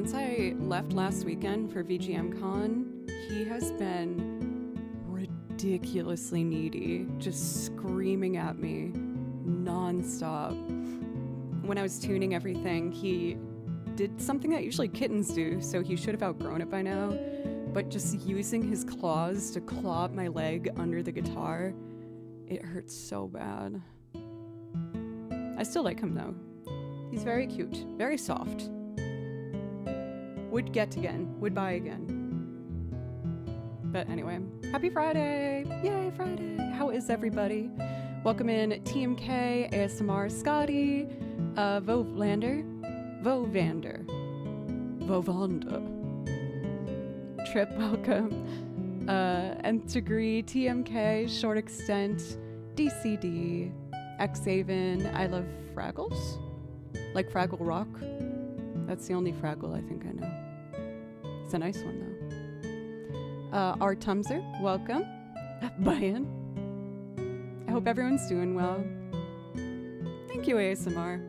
since I left last weekend for VGM Con, he has been ridiculously needy, just screaming at me non-stop. When I was tuning everything, he did something that usually kittens do, so he should have outgrown it by now, but just using his claws to claw at my leg under the guitar, it hurts so bad. I still like him though. He's very cute, very soft. Would get again, would buy again. But anyway, happy Friday! Yay, Friday! How is everybody? Welcome in TMK, ASMR, Scotty, Vovander, Vovanda, Trip, welcome, Nth Degree, TMK, Short Extent, DCD, Xaven, I love Fraggles, like Fraggle Rock. That's the only Fraggle I think I know. It's a nice one though. R. Tumser, welcome. Bayan. I hope everyone's doing well. Thank you, ASMR.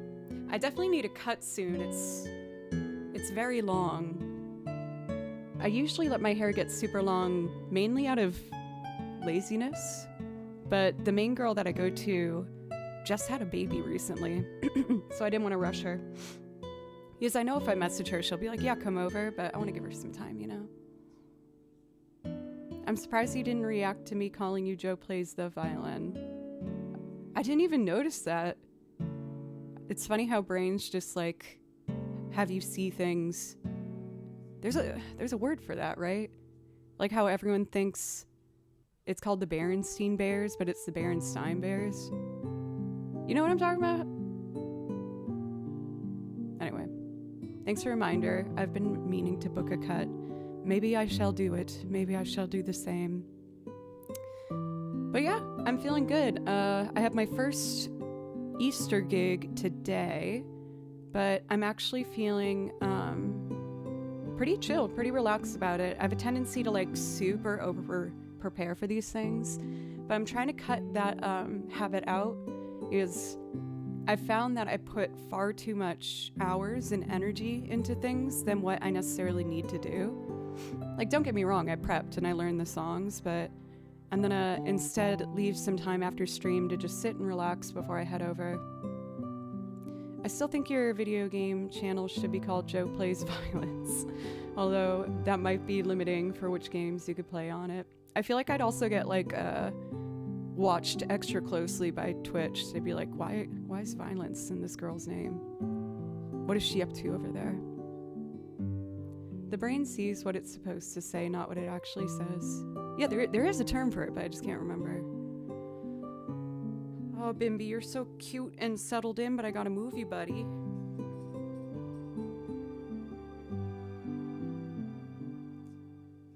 I definitely need a cut soon. It's very long. I usually let my hair get super long, mainly out of laziness. But the main girl that I go to just had a baby recently, so I didn't want to rush her. Because I know if I message her, she'll be like, yeah, come over, but I want to give her some time, you know? I'm surprised you didn't react to me calling you Joe Plays the Violin. I didn't even notice that. It's funny how brains just like have you see things. There's a word for that, right? Like how everyone thinks it's called the Berenstein Bears, but it's the Berenstein Bears. You know what I'm talking about? Anyway, thanks for the reminder. I've been meaning to book a cut. Maybe I shall do it. Maybe I shall do the same. But yeah, I'm feeling good. I have my first Easter gig today, but I'm actually feeling pretty chill, pretty relaxed about it. I have a tendency to like super over prepare for these things, but I'm trying to cut that habit out because I found that I put far too much hours and energy into things than what I necessarily need to do. Like, don't get me wrong, I prepped and I learned the songs, but I'm gonna instead leave some time after stream to just sit and relax before I head over. I still think your video game channel should be called Joe Plays Violence, although that might be limiting for which games you could play on it. I feel like I'd also get like watched extra closely by Twitch. They'd be like, why is violence in this girl's name? What is she up to over there? The brain sees what it's supposed to say, not what it actually says. Yeah, there is a term for it, but I just can't remember. Oh, Bimby, you're so cute and settled in, but I gotta move you, buddy.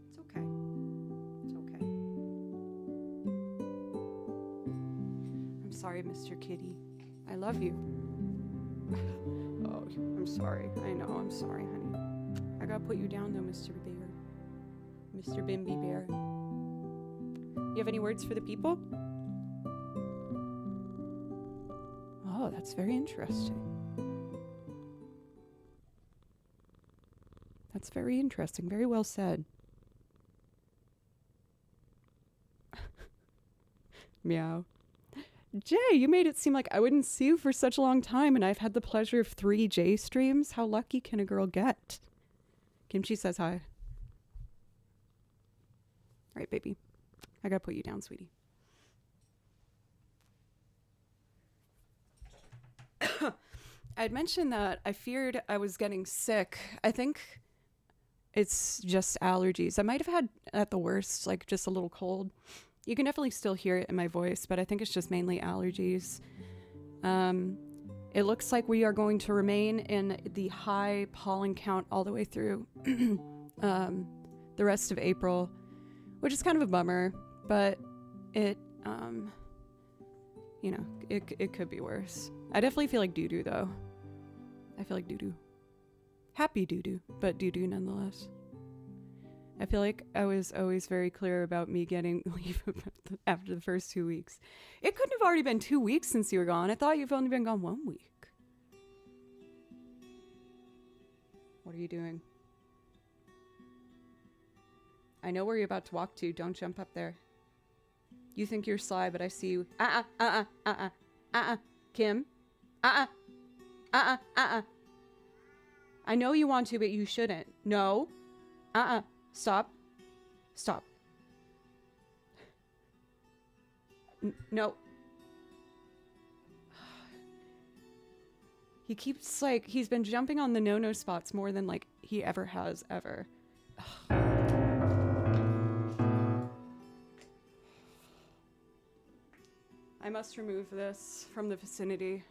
It's okay. It's okay. I'm sorry, Mr. Kitty. I love you. Oh, I'm sorry. I know, I'm sorry, honey. I gotta put you down though, Mr. Bear. Mr. Bimby Bear. You have any words for the people? Oh, that's very interesting. That's very interesting. Very well said. Meow. Jay, you made it seem like I wouldn't see you for such a long time, and I've had the pleasure of 3 J streams. How lucky can a girl get? Kimchi says hi. All right, baby. I gotta put you down, sweetie. I'd mentioned that I feared I was getting sick. I think it's just allergies. I might have had, at the worst, like just a little cold. You can definitely still hear it in my voice, but I think it's just mainly allergies. It looks like we are going to remain in the high pollen count all the way through the rest of April, which is kind of a bummer, but it, you know, it could be worse. I definitely feel like doo-doo, though. I feel like doo-doo. Happy doo-doo, but doo-doo nonetheless. I feel like I was always very clear about me getting leave after the first 2 weeks. It couldn't have already been 2 weeks since you were gone. I thought you've only been gone 1 week. What are you doing? I know where you're about to walk to. Don't jump up there. You think you're sly, but I see you. Kim? I know you want to, but you shouldn't. No. Stop. Stop. No. He keeps, like, he's been jumping on the no-no spots more than, like, he ever has, ever. I must remove this from the vicinity.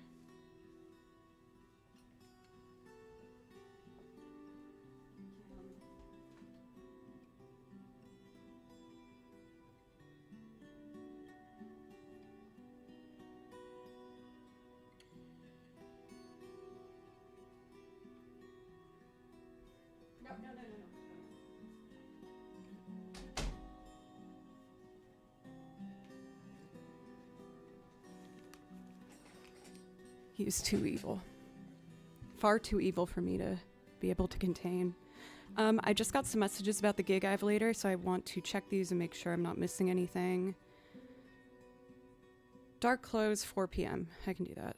No. He is too evil. Far too evil for me to be able to contain. I just got some messages about the gig I have later, so I want to check these and make sure I'm not missing anything. Dark close, 4 p.m. I can do that.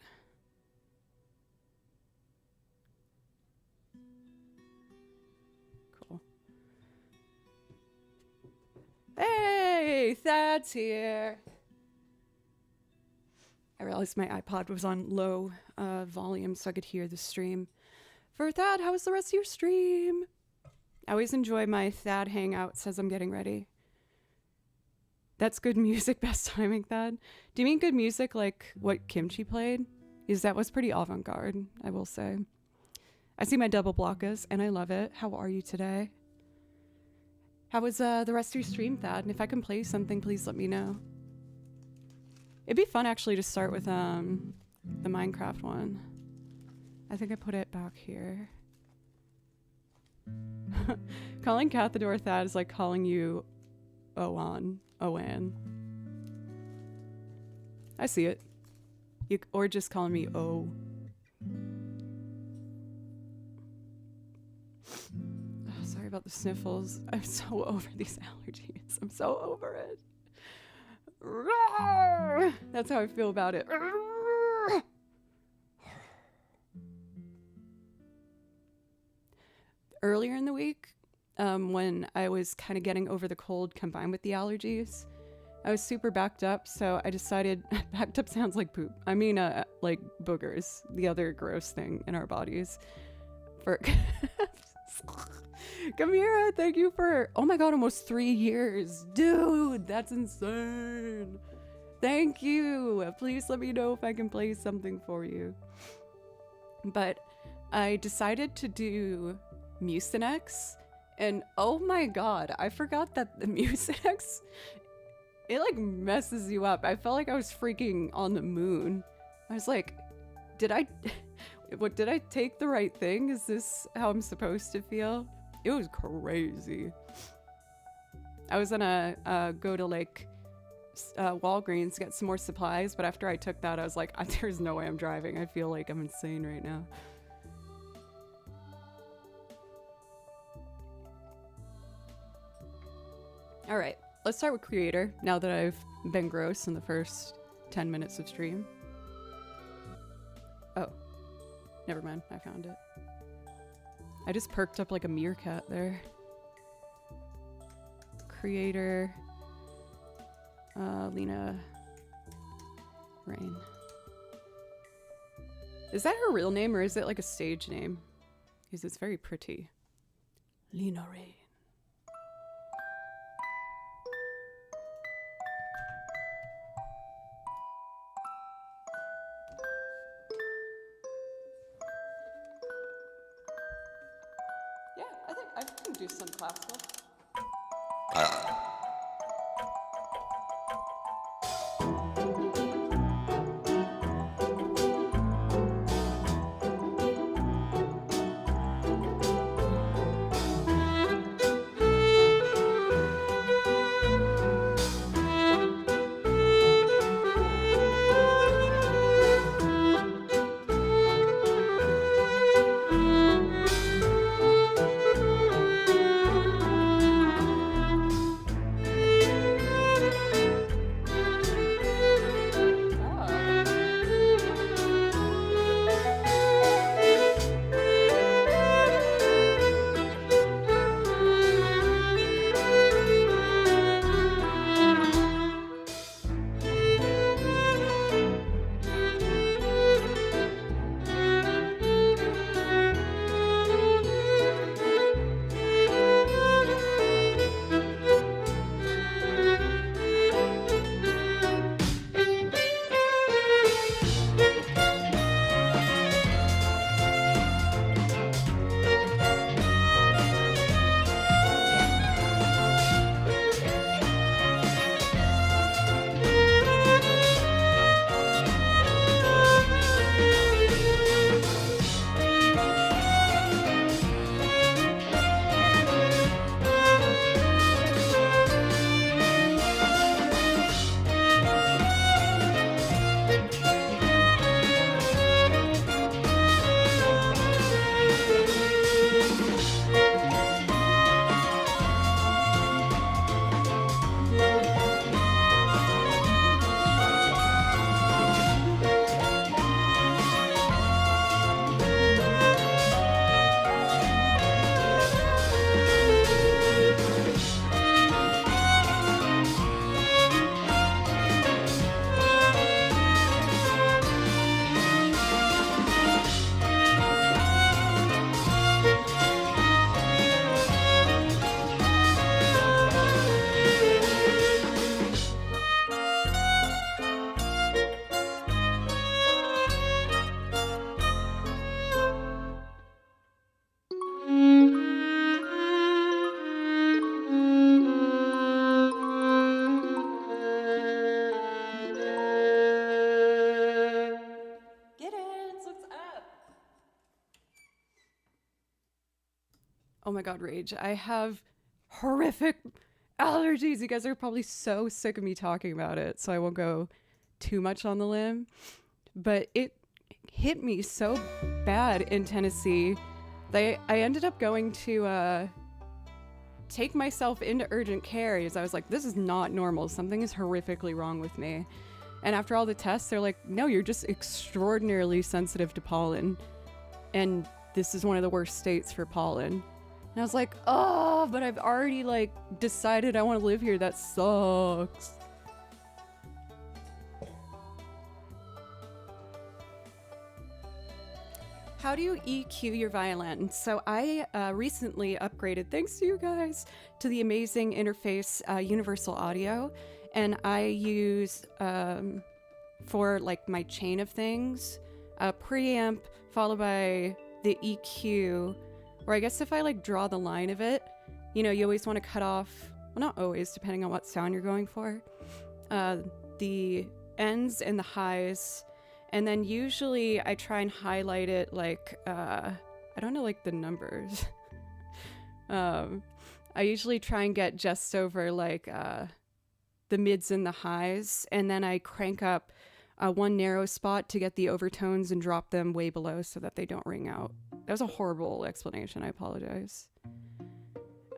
Cool. Hey, Thad's here. I realized my iPod was on low volume so I could hear the stream. For Thad, how was the rest of your stream? I always enjoy my Thad hangouts as I'm getting ready. That's good music, best timing, Thad. Do you mean good music like what Kimchi played? Because that was pretty avant-garde, I will say. I see my double blockas, and I love it. How are you today? How was the rest of your stream, Thad? And if I can play something, please let me know. It'd be fun, actually, to start with the Minecraft one. I think I put it back here. Calling Cathador Thad is like calling you Oan. I see it. Or just calling me O. Oh, sorry about the sniffles. I'm so over these allergies. I'm so over it. That's how I feel about it. Earlier in the week, when I was kind of getting over the cold combined with the allergies, I was super backed up, so I decided... Backed up sounds like poop. I mean, like boogers, the other gross thing in our bodies. For... Kamira, thank you for... Oh my god, almost 3 years. Dude, that's insane. Thank you. Please let me know if I can play something for you. But I decided to do Mucinex, and oh my god, I forgot that the Mucinex, it like messes you up. I felt like I was freaking on the moon. I was like, did I take the right thing? Is this how I'm supposed to feel? It was crazy. I was gonna go to like Walgreens to get some more supplies, but after I took that, I was like, there's no way I'm driving. I feel like I'm insane right now. All right, let's start with creator, now that I've been gross in the first 10 minutes of stream. Oh, never mind, I found it. I just perked up like a meerkat there. Creator, Lena Rain. Is that her real name or is it like a stage name? Because it's very pretty. Lena Rain. I can do some classical. Oh my God, rage. I have horrific allergies. You guys are probably so sick of me talking about it, so I won't go too much on the limb. But it hit me so bad in Tennessee that I ended up going to take myself into urgent care because I was like, this is not normal. Something is horrifically wrong with me. And after all the tests, they're like, no, you're just extraordinarily sensitive to pollen. And this is one of the worst states for pollen. And I was like, oh, but I've already like decided I want to live here. That sucks. How do you EQ your violin? So I recently upgraded, thanks to you guys, to the amazing interface Universal Audio. And I use, for like my chain of things, a preamp followed by the EQ, or I guess if I like draw the line of it, you know, you always want to cut off, well, not always, depending on what sound you're going for, the ends and the highs. And then usually I try and highlight it like, I don't know, like the numbers. I usually try and get just over like the mids and the highs. And then I crank up one narrow spot to get the overtones and drop them way below so that they don't ring out. That was a horrible explanation. I apologize.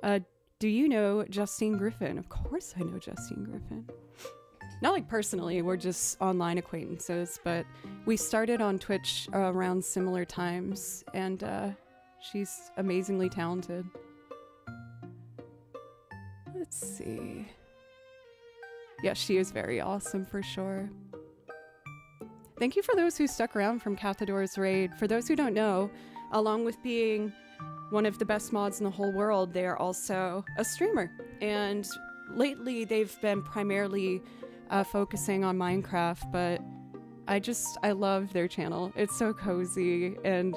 Do you know Justine Griffin? Of course I know Justine Griffin. Not like personally, we're just online acquaintances, but we started on Twitch around similar times, and she's amazingly talented. Let's see. Yeah, she is very awesome for sure. Thank you for those who stuck around from Cathador's raid. For those who don't know, along with being one of the best mods in the whole world, they are also a streamer. And lately they've been primarily focusing on Minecraft, but I love their channel. It's so cozy, and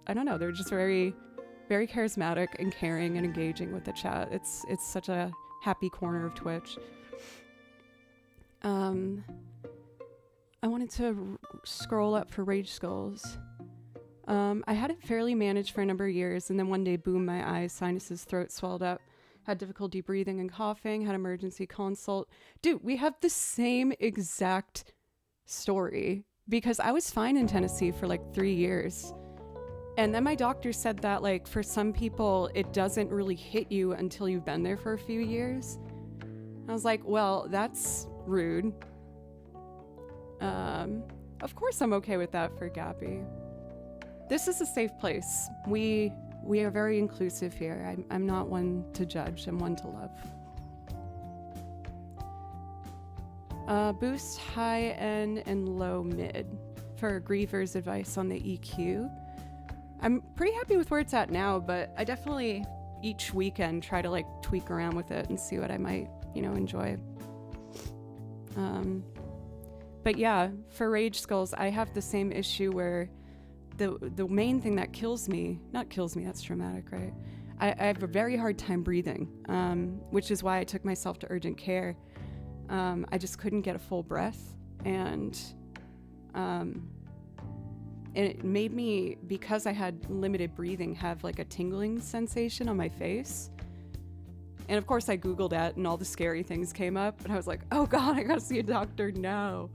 I don't know, they're just very, very charismatic and caring and engaging with the chat. It's such a happy corner of Twitch. I wanted to scroll up for Rage Skulls. I had it fairly managed for a number of years, and then one day, boom, my eyes, sinuses, throat swelled up. Had difficulty breathing and coughing, had emergency consult. Dude, we have the same exact story because I was fine in Tennessee for like 3 years. And then my doctor said that like for some people, it doesn't really hit you until you've been there for a few years. I was like, well, that's rude. Of course I'm okay with that for Gappy. This is a safe place. We are very inclusive here. I'm not one to judge, I'm one to love. Boost high end and low mid for Griever's advice on the EQ. I'm pretty happy with where it's at now, but I definitely each weekend try to like tweak around with it and see what I might, enjoy. But yeah, for Rage Skulls, I have the same issue where the main thing that kills me, not kills me, that's traumatic, right? I have a very hard time breathing, which is why I took myself to urgent care. I just couldn't get a full breath, and it made me, because I had limited breathing, have like a tingling sensation on my face. And of course I Googled it and all the scary things came up, and I was like, oh God, I gotta see a doctor now.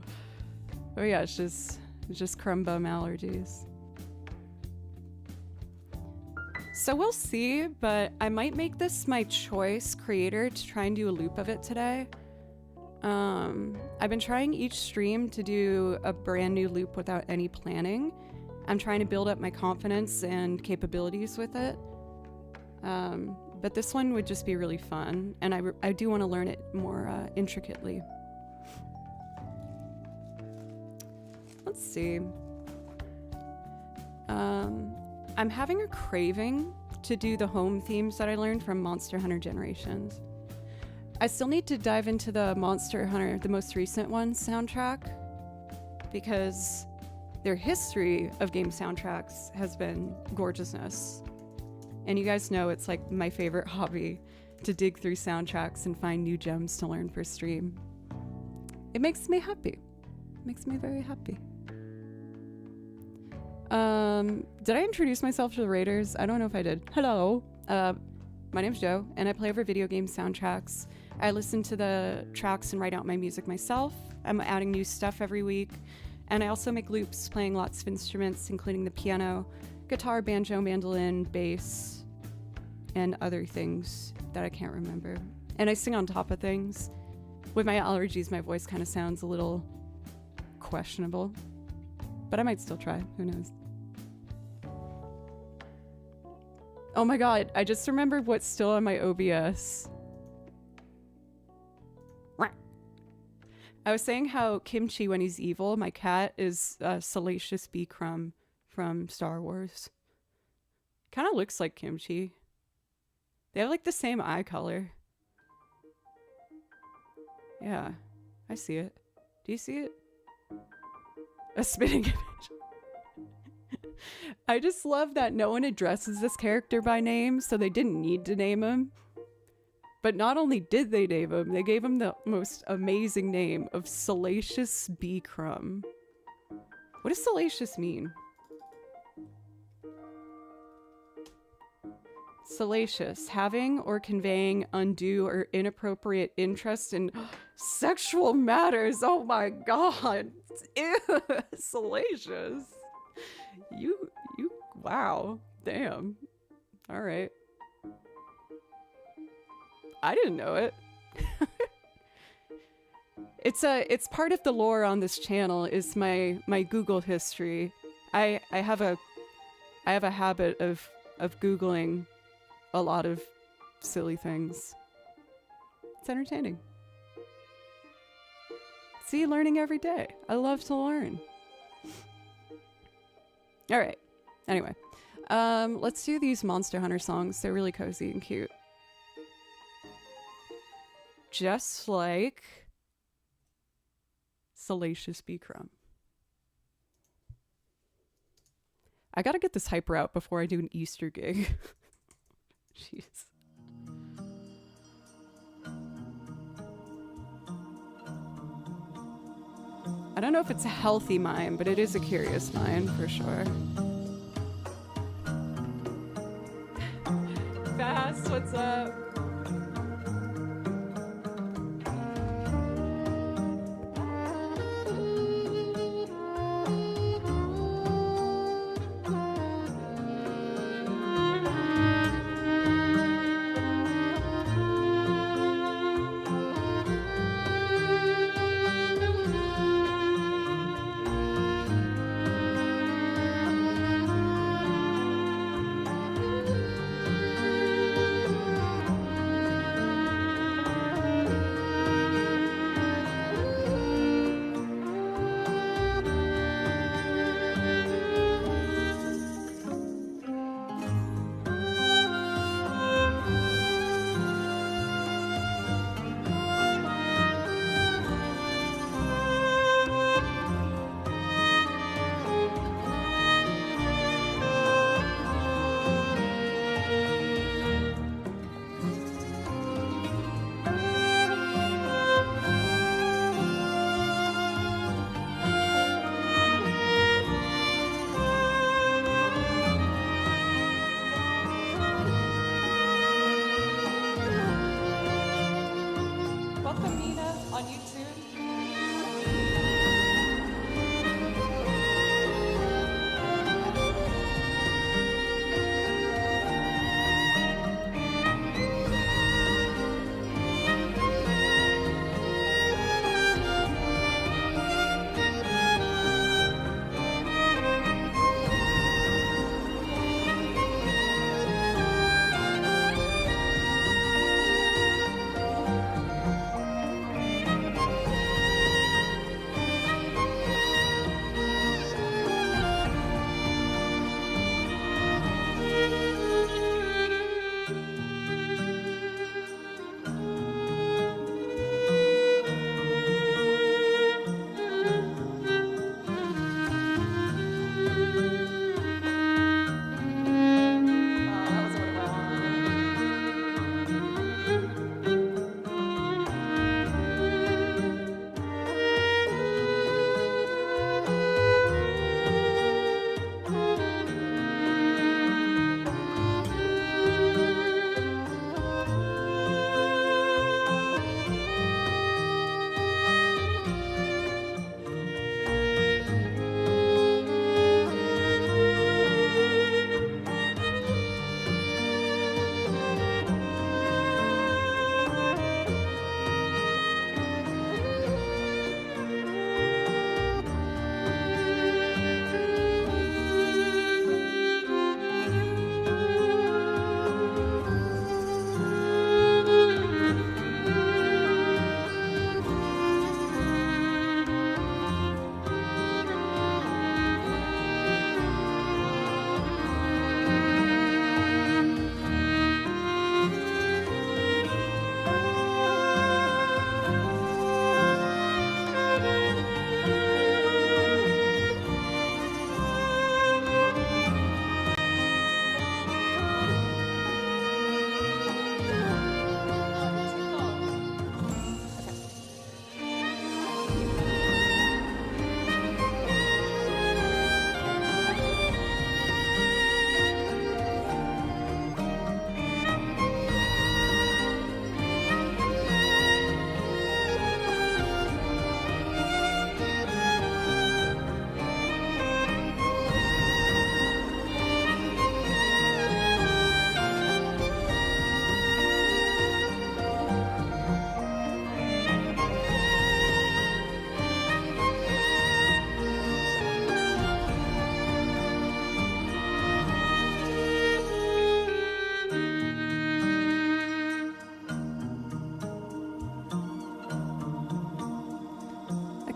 Oh yeah, it's just crumb bum allergies. So we'll see, but I might make this my choice creator to try and do a loop of it today. I've been trying each stream to do a brand new loop without any planning. I'm trying to build up my confidence and capabilities with it. But this one would just be really fun, and I do want to learn it more intricately. Let's see. I'm having a craving to do the home themes that I learned from Monster Hunter Generations. I still need to dive into the Monster Hunter, the most recent one, soundtrack, because their history of game soundtracks has been gorgeousness. And you guys know it's like my favorite hobby to dig through soundtracks and find new gems to learn for stream. It makes me happy. It makes me very happy. Did I introduce myself to the Raiders? I don't know if I did. Hello. My name's Joe, and I play over video game soundtracks. I listen to the tracks and write out my music myself. I'm adding new stuff every week. And I also make loops, playing lots of instruments, including the piano, guitar, banjo, mandolin, bass, and other things that I can't remember. And I sing on top of things. With my allergies, my voice kind of sounds a little questionable. But I might still try. Who knows? Oh my god, I just remembered what's still on my OBS. I was saying how Kimchi, when he's evil, my cat, is Salacious B. Crumb from Star Wars. Kind of looks like Kimchi. They have like the same eye color. Yeah, I see it. Do you see it? A spitting image. I just love that no one addresses this character by name, so they didn't need to name him. But not only did they name him, they gave him the most amazing name of Salacious B. Crumb. What does salacious mean? Salacious, having or conveying undue or inappropriate interest in sexual matters. Oh my god. Ew, salacious. You, wow. Damn. All right. I didn't know it. It's part of the lore on this channel is my Google history. I have a habit of Googling a lot of silly things. It's entertaining. See, learning every day. I love to learn. All right. Anyway, let's do these Monster Hunter songs. They're really cozy and cute. Just like Salacious B. Crumb. I gotta get this hyper out before I do an Easter gig. Jeez. I don't know if it's a healthy mind, but it is a curious mind for sure. Fast, what's up?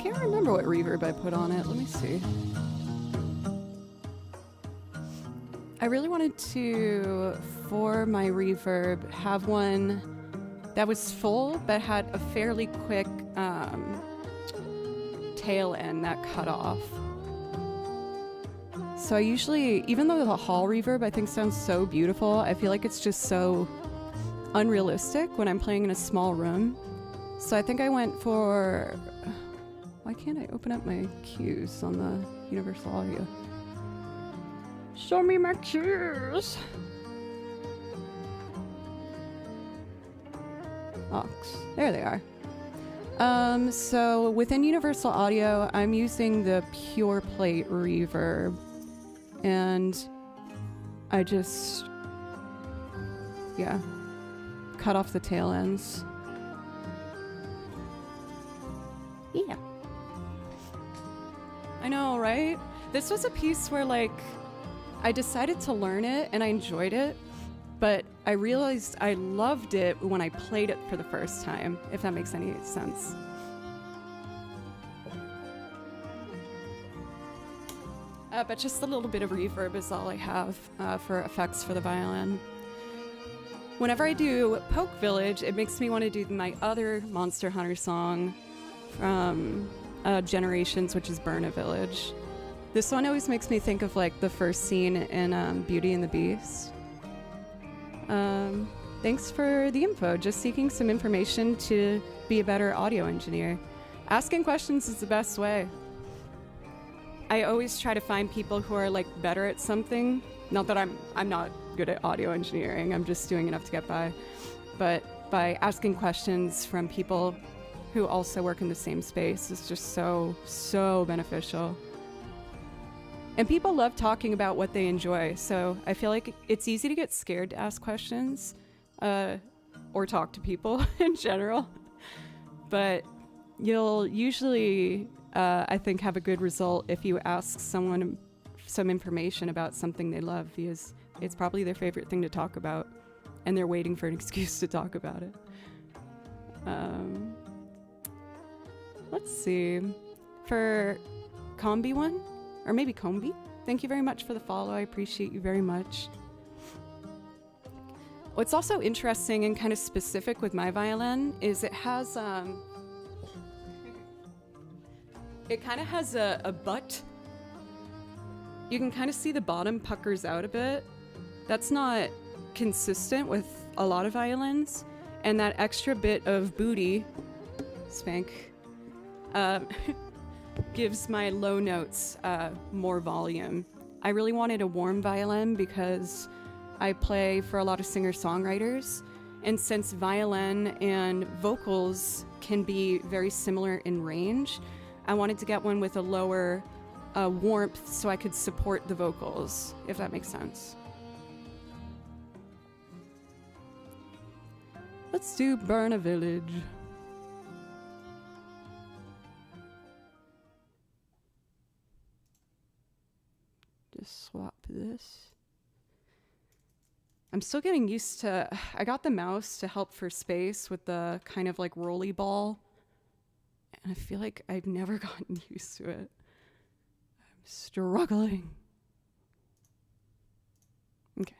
can't remember what reverb I put on it. Let me see. I really wanted to, for my reverb, have one that was full but had a fairly quick tail end that cut off. So I usually, even though the hall reverb I think sounds so beautiful, I feel like it's just so unrealistic when I'm playing in a small room. So I think I went for... Why can't I open up my cues on the Universal Audio? Show me my cues! Aux. There they are. So within Universal Audio, I'm using the Pure Plate reverb. And I just... yeah. Cut off the tail ends. Yeah. I know, right? This was a piece where, like, I decided to learn it and I enjoyed it, but I realized I loved it when I played it for the first time, if that makes any sense. But just a little bit of reverb is all I have for effects for the violin. Whenever I do Poke Village, it makes me want to do my other Monster Hunter song from Generations, which is Burn a Village. This one always makes me think of like the first scene in Beauty and the Beast. Thanks for the info. Just seeking some information to be a better audio engineer. Asking questions is the best way. I always try to find people who are like better at something. Not that I'm not good at audio engineering. I'm just doing enough to get by. But by asking questions from people who also work in the same space is just so beneficial. And people love talking about what they enjoy, so I feel like it's easy to get scared to ask questions or talk to people in general. But you'll usually, I think, have a good result if you ask someone some information about something they love, because it's probably their favorite thing to talk about, and they're waiting for an excuse to talk about it. Let's see. For Combi one, or maybe Combi, thank you very much for the follow. I appreciate you very much. What's also interesting and kind of specific with my violin is it has it kind of has a butt. You can kind of see the bottom puckers out a bit. That's not consistent with a lot of violins, and that extra bit of booty, spank, gives my low notes more volume. I really wanted a warm violin because I play for a lot of singer-songwriters, and since violin and vocals can be very similar in range, I wanted to get one with a lower warmth so I could support the vocals, if that makes sense. Let's do Burn a Village. Just swap this. I'm still getting used to, I got the mouse to help for space with the kind of like rolly ball, and I feel like I've never gotten used to it. I'm struggling. Okay.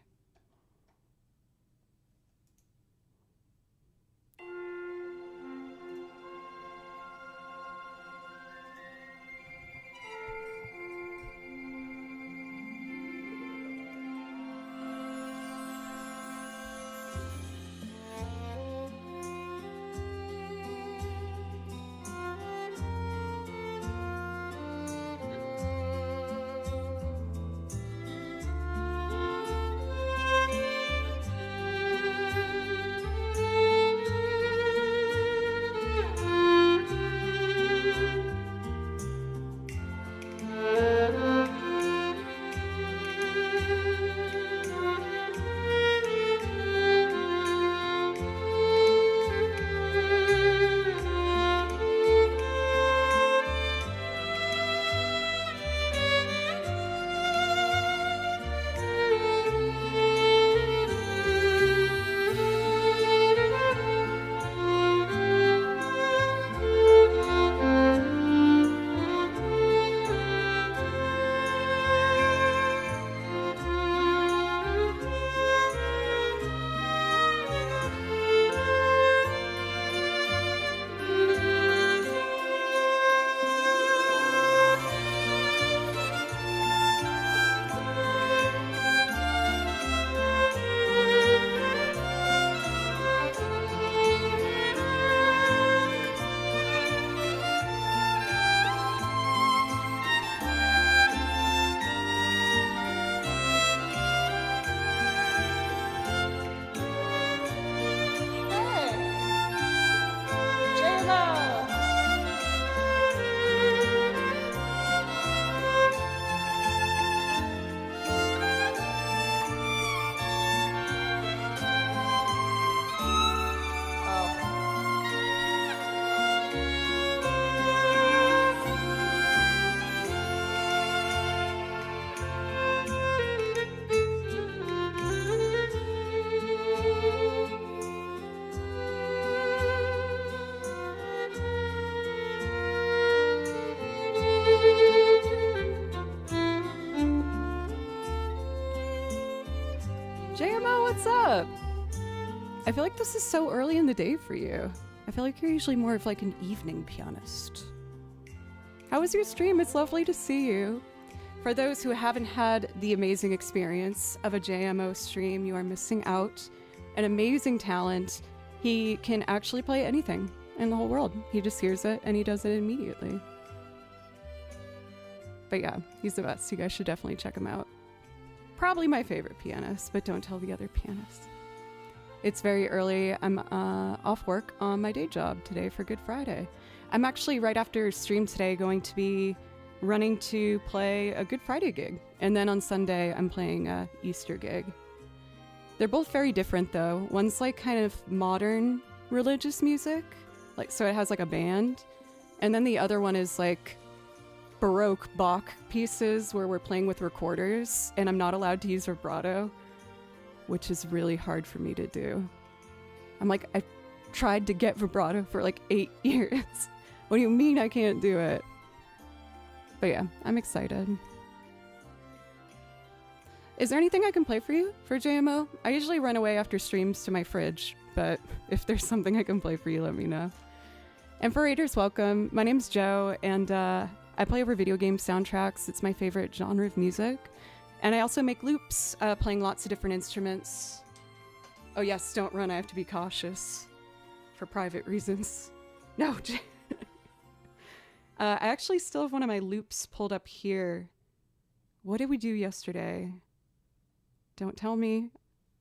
What's up? I feel like this is so early in the day for you. I feel like you're usually more of like an evening pianist. How was your stream? It's lovely to see you. For those who haven't had the amazing experience of a JMO stream, you are missing out. An amazing talent. He can actually play anything in the whole world. He just hears it and he does it immediately. But yeah, he's the best. You guys should definitely check him out. Probably my favorite pianist, but don't tell the other pianists. It's very early. I'm off work on my day job today for Good Friday. I'm actually right after stream today going to be running to play a Good Friday gig. And then on Sunday, I'm playing a Easter gig. They're both very different though. One's like kind of modern religious music, like so it has like a band. And then the other one is like Baroque Bach pieces where we're playing with recorders and I'm not allowed to use vibrato, which is really hard for me to do. I'm like, I tried to get vibrato for like 8 years. What do you mean I can't do it? But yeah, I'm excited. Is there anything I can play for you for JMO? I usually run away after streams to my fridge, but if there's something I can play for you, let me know. And for Raiders, welcome. My name's Joe, and I play over video game soundtracks. It's my favorite genre of music. And I also make loops, playing lots of different instruments. Oh yes, don't run, I have to be cautious. For private reasons. No, I actually still have one of my loops pulled up here. What did we do yesterday? Don't tell me.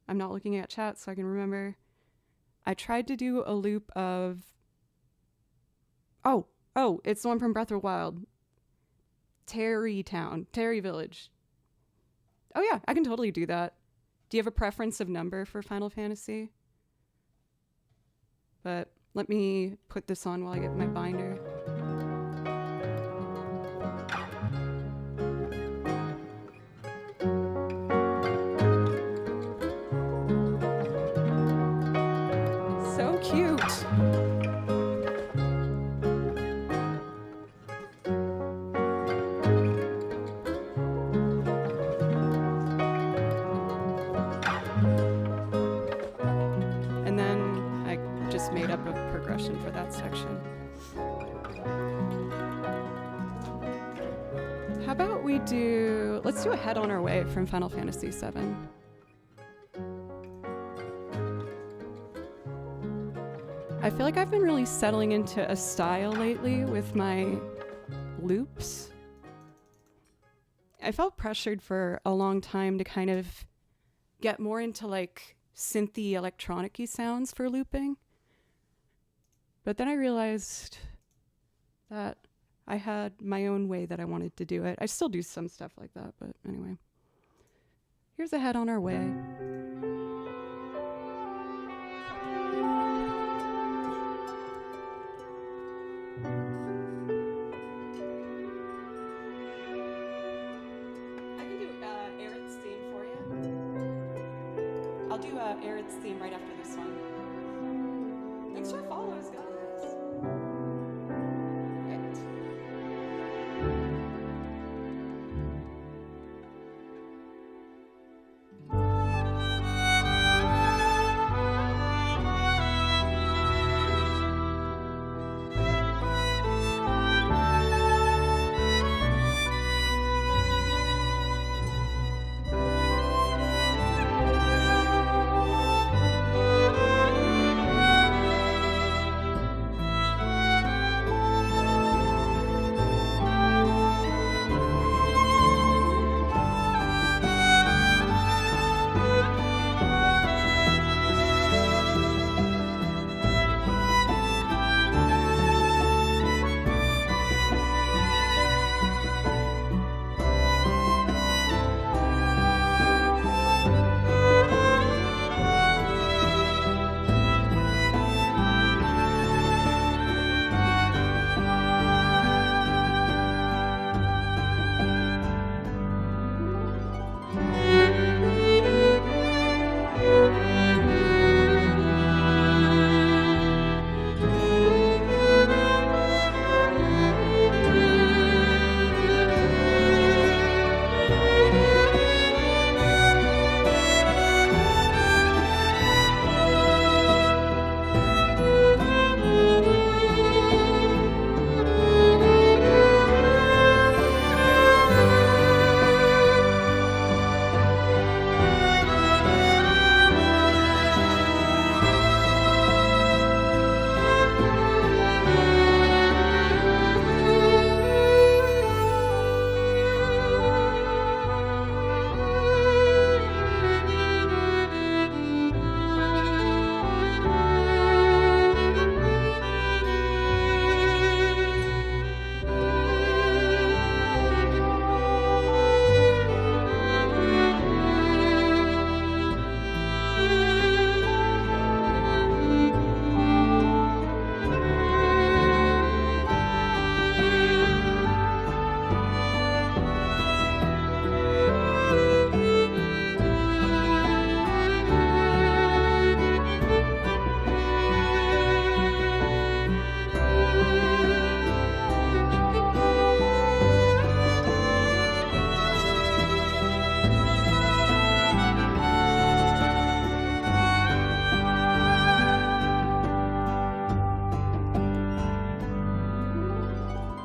I'm not looking at chat so I can remember. I tried to do a loop of... Oh, it's the one from Breath of the Wild. Terry Village. Oh yeah, I can totally do that. Do you have a preference of number for Final Fantasy? But let me put this on while I get my binder. So cute. And then I just made up a progression for that section. How about we do... Let's do a Head on Our Way from Final Fantasy VII. I feel like I've been really settling into a style lately with my loops. I felt pressured for a long time to kind of get more into like synthy electronic-y sounds for looping. But then I realized that I had my own way that I wanted to do it. I still do some stuff like that, but anyway. Here's a Head on Our Way. I'll do Aerith's theme right after this one. Thanks for follows, guys. Right.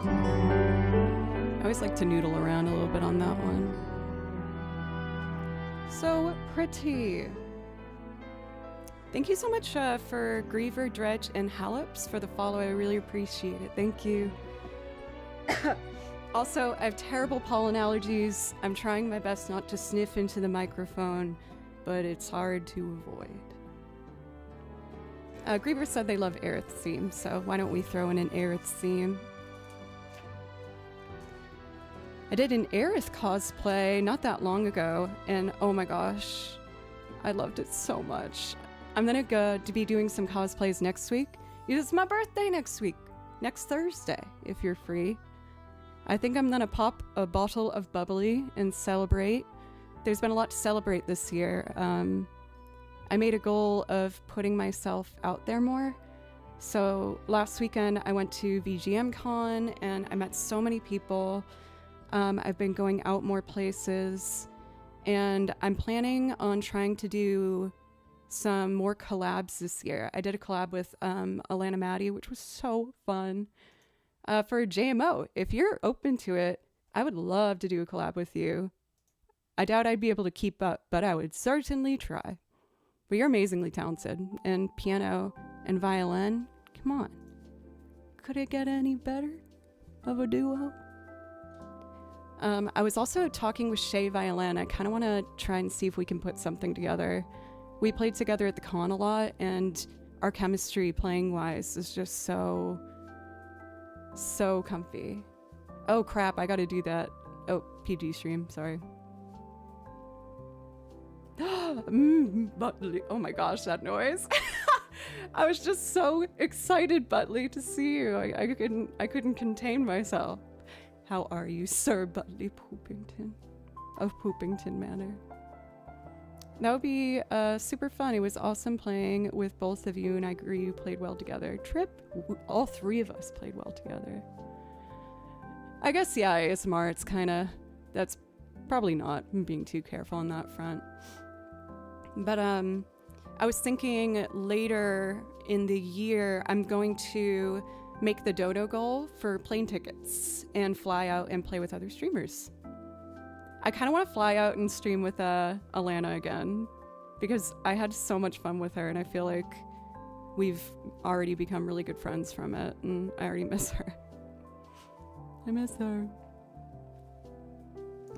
I always like to noodle around a little bit on that one. So pretty. Thank you so much for Griever, Dredge, and Hallops for the follow. I really appreciate it. Thank you. Also, I have terrible pollen allergies. I'm trying my best not to sniff into the microphone, but it's hard to avoid. Griever said they love Aerith theme, so why don't we throw in an Aerith theme? I did an Aerith cosplay not that long ago, and oh my gosh, I loved it so much. I'm gonna go to be doing some cosplays next week. It's my birthday next week, next Thursday, if you're free. I think I'm gonna pop a bottle of bubbly and celebrate. There's been a lot to celebrate this year. I made a goal of putting myself out there more. So last weekend I went to VGM Con and I met so many people. I've been going out more places, and I'm planning on trying to do some more collabs this year. I did a collab with Alana Maddie, which was so fun, for JMO. If you're open to it, I would love to do a collab with you. I doubt I'd be able to keep up, but I would certainly try. But you're amazingly talented, and piano and violin, come on. Could it get any better of a duo? I was also talking with Shay Violin. I kind of want to try and see if we can put something together. We played together at the con a lot, and our chemistry playing-wise is just so comfy. Oh crap, I gotta do that. Oh, PG stream, sorry. Butley. Oh my gosh, that noise. I was just so excited, Butley, to see you. I couldn't contain myself. How are you, Sir Butley Poopington of Poopington Manor? That would be super fun. It was awesome playing with both of you, and I agree you played well together. Trip, all three of us played well together. I guess, yeah, ASMR, it's kind of, that's probably not being too careful on that front. But I was thinking later in the year, I'm going to make the dodo goal for plane tickets and fly out and play with other streamers. I kind of want to fly out and stream with Alana again, because I had so much fun with her, and I feel like we've already become really good friends from it, and I already miss her. I miss her.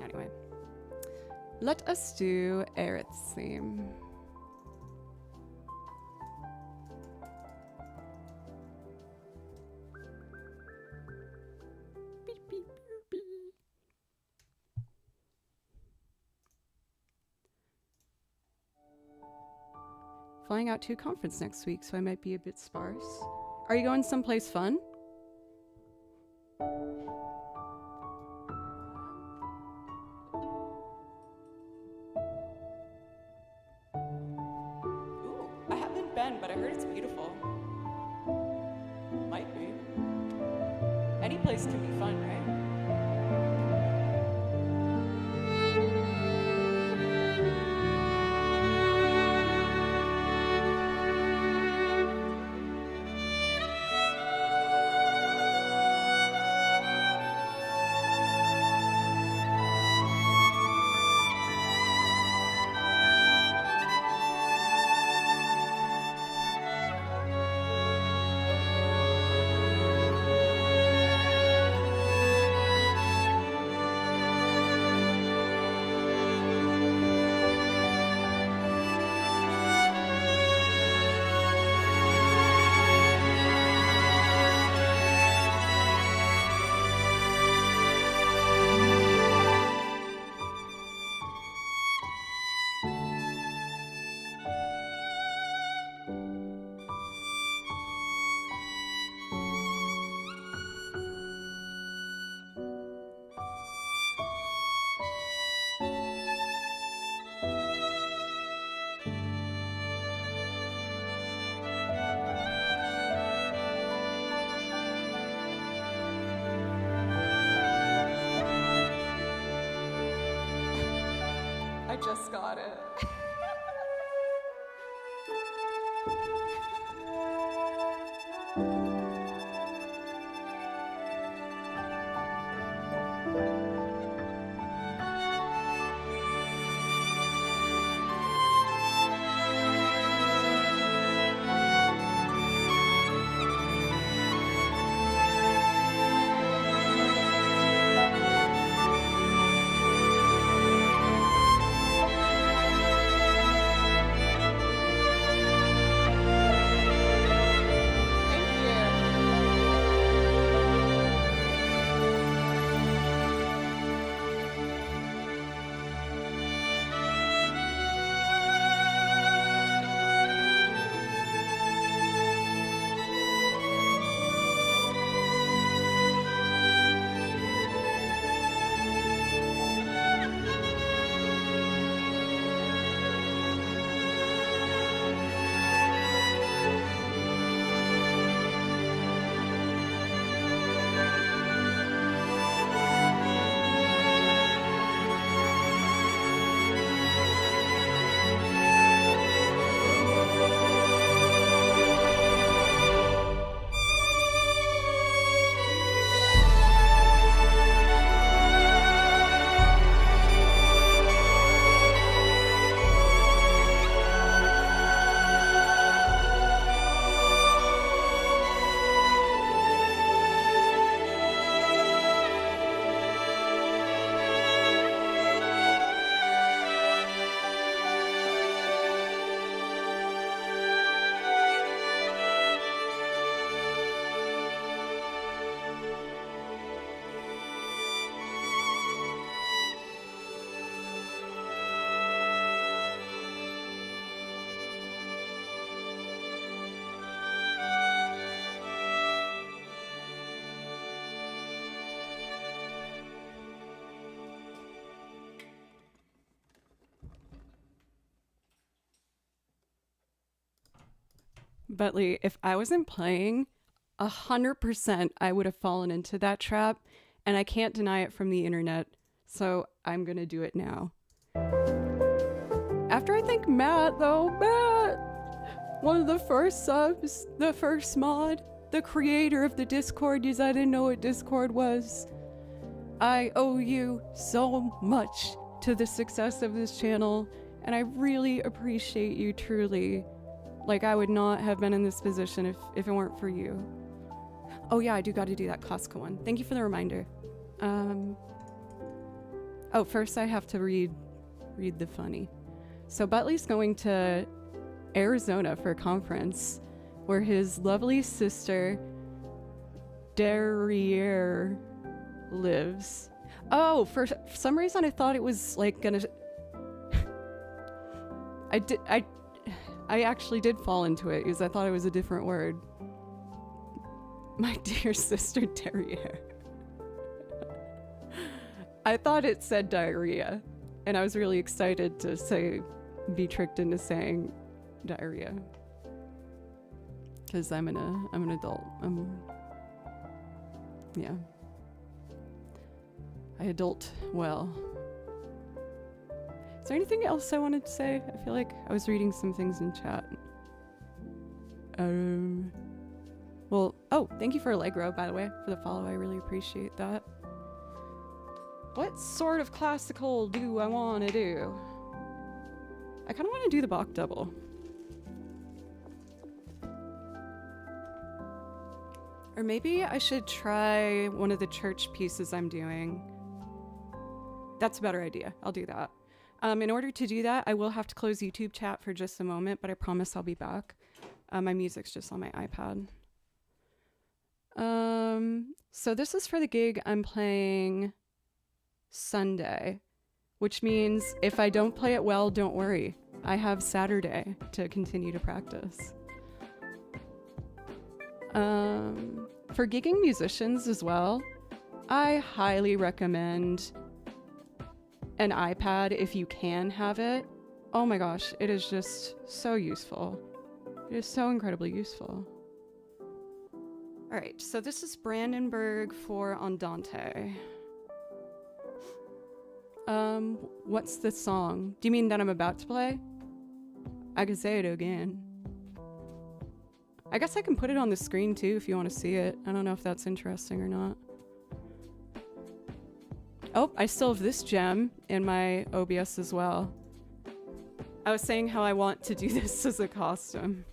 Anyway, let us do Aerith's theme. Flying out to a conference next week, so I might be a bit sparse. Are you going someplace fun? Ooh, I haven't been, but I heard it's beautiful. Might be. Any place can be fun, right? Bentley, if I wasn't playing, 100% I would have fallen into that trap, and I can't deny it from the internet, so I'm gonna do it now. After I thank Matt, though, one of the first subs, the first mod, the creator of the Discord, because I didn't know what Discord was. I owe you so much to the success of this channel, and I really appreciate you truly. Like, I would not have been in this position if it weren't for you. Oh yeah, I do gotta do that Costco one. Thank you for the reminder. Oh, first I have to read the funny. So Butley's going to Arizona for a conference where his lovely sister Derriere lives. Oh, for some reason I thought it was like gonna I actually did fall into it because I thought it was a different word. My dear sister Derriere. I thought it said diarrhea, and I was really excited to be tricked into saying diarrhea. Because I'm an adult. Yeah. I adult well. Is there anything else I wanted to say? I feel like I was reading some things in chat. Well, oh, thank you for Allegro, by the way, for the follow. I really appreciate that. What sort of classical do I want to do? I kind of want to do the Bach double. Or maybe I should try one of the church pieces I'm doing. That's a better idea. I'll do that. In order to do that, I will have to close YouTube chat for just a moment, but I promise I'll be back. My music's just on my iPad. So this is for the gig I'm playing Sunday, which means if I don't play it well, don't worry. I have Saturday to continue to practice. For gigging musicians as well, I highly recommend an iPad if you can have it. Oh my gosh, it is just so useful. It is so incredibly useful. All right, so this is Brandenburg for Andante. What's the song? Do you mean that I'm about to play? I can say it again. I guess I can put it on the screen too if you want to see it. I don't know if that's interesting or not. Oh, I still have this gem in my OBS as well. I was saying how I want to do this as a costume.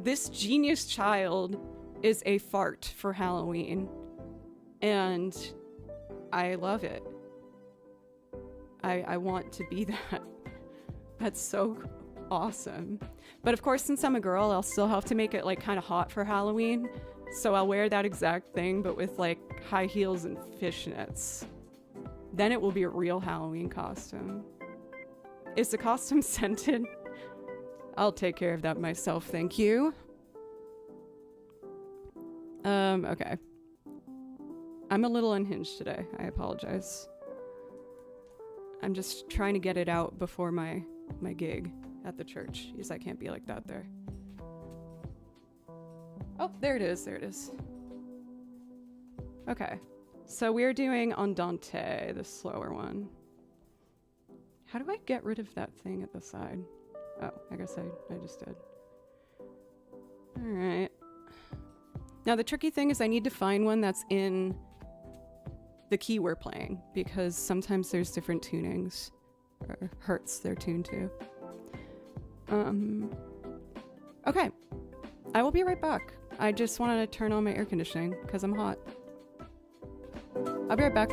This genius child is a fart for Halloween, and I love it. I want to be that. That's so awesome. But of course, since I'm a girl, I'll still have to make it like kind of hot for Halloween. So I'll wear that exact thing, but with like high heels and fishnets. Then it will be a real Halloween costume. Is the costume scented? I'll take care of that myself, thank you. Okay. I'm a little unhinged today. I apologize. I'm just trying to get it out before my gig at the church, because I can't be like that there. Oh, there it is, there it is. Okay, so we're doing Andante, the slower one. How do I get rid of that thing at the side? Oh, I guess I just did. All right. Now the tricky thing is I need to find one that's in the key we're playing, because sometimes there's different tunings, or hertz they're tuned to. Okay, I will be right back. I just wanted to turn on my air conditioning because I'm hot. I'll be right back.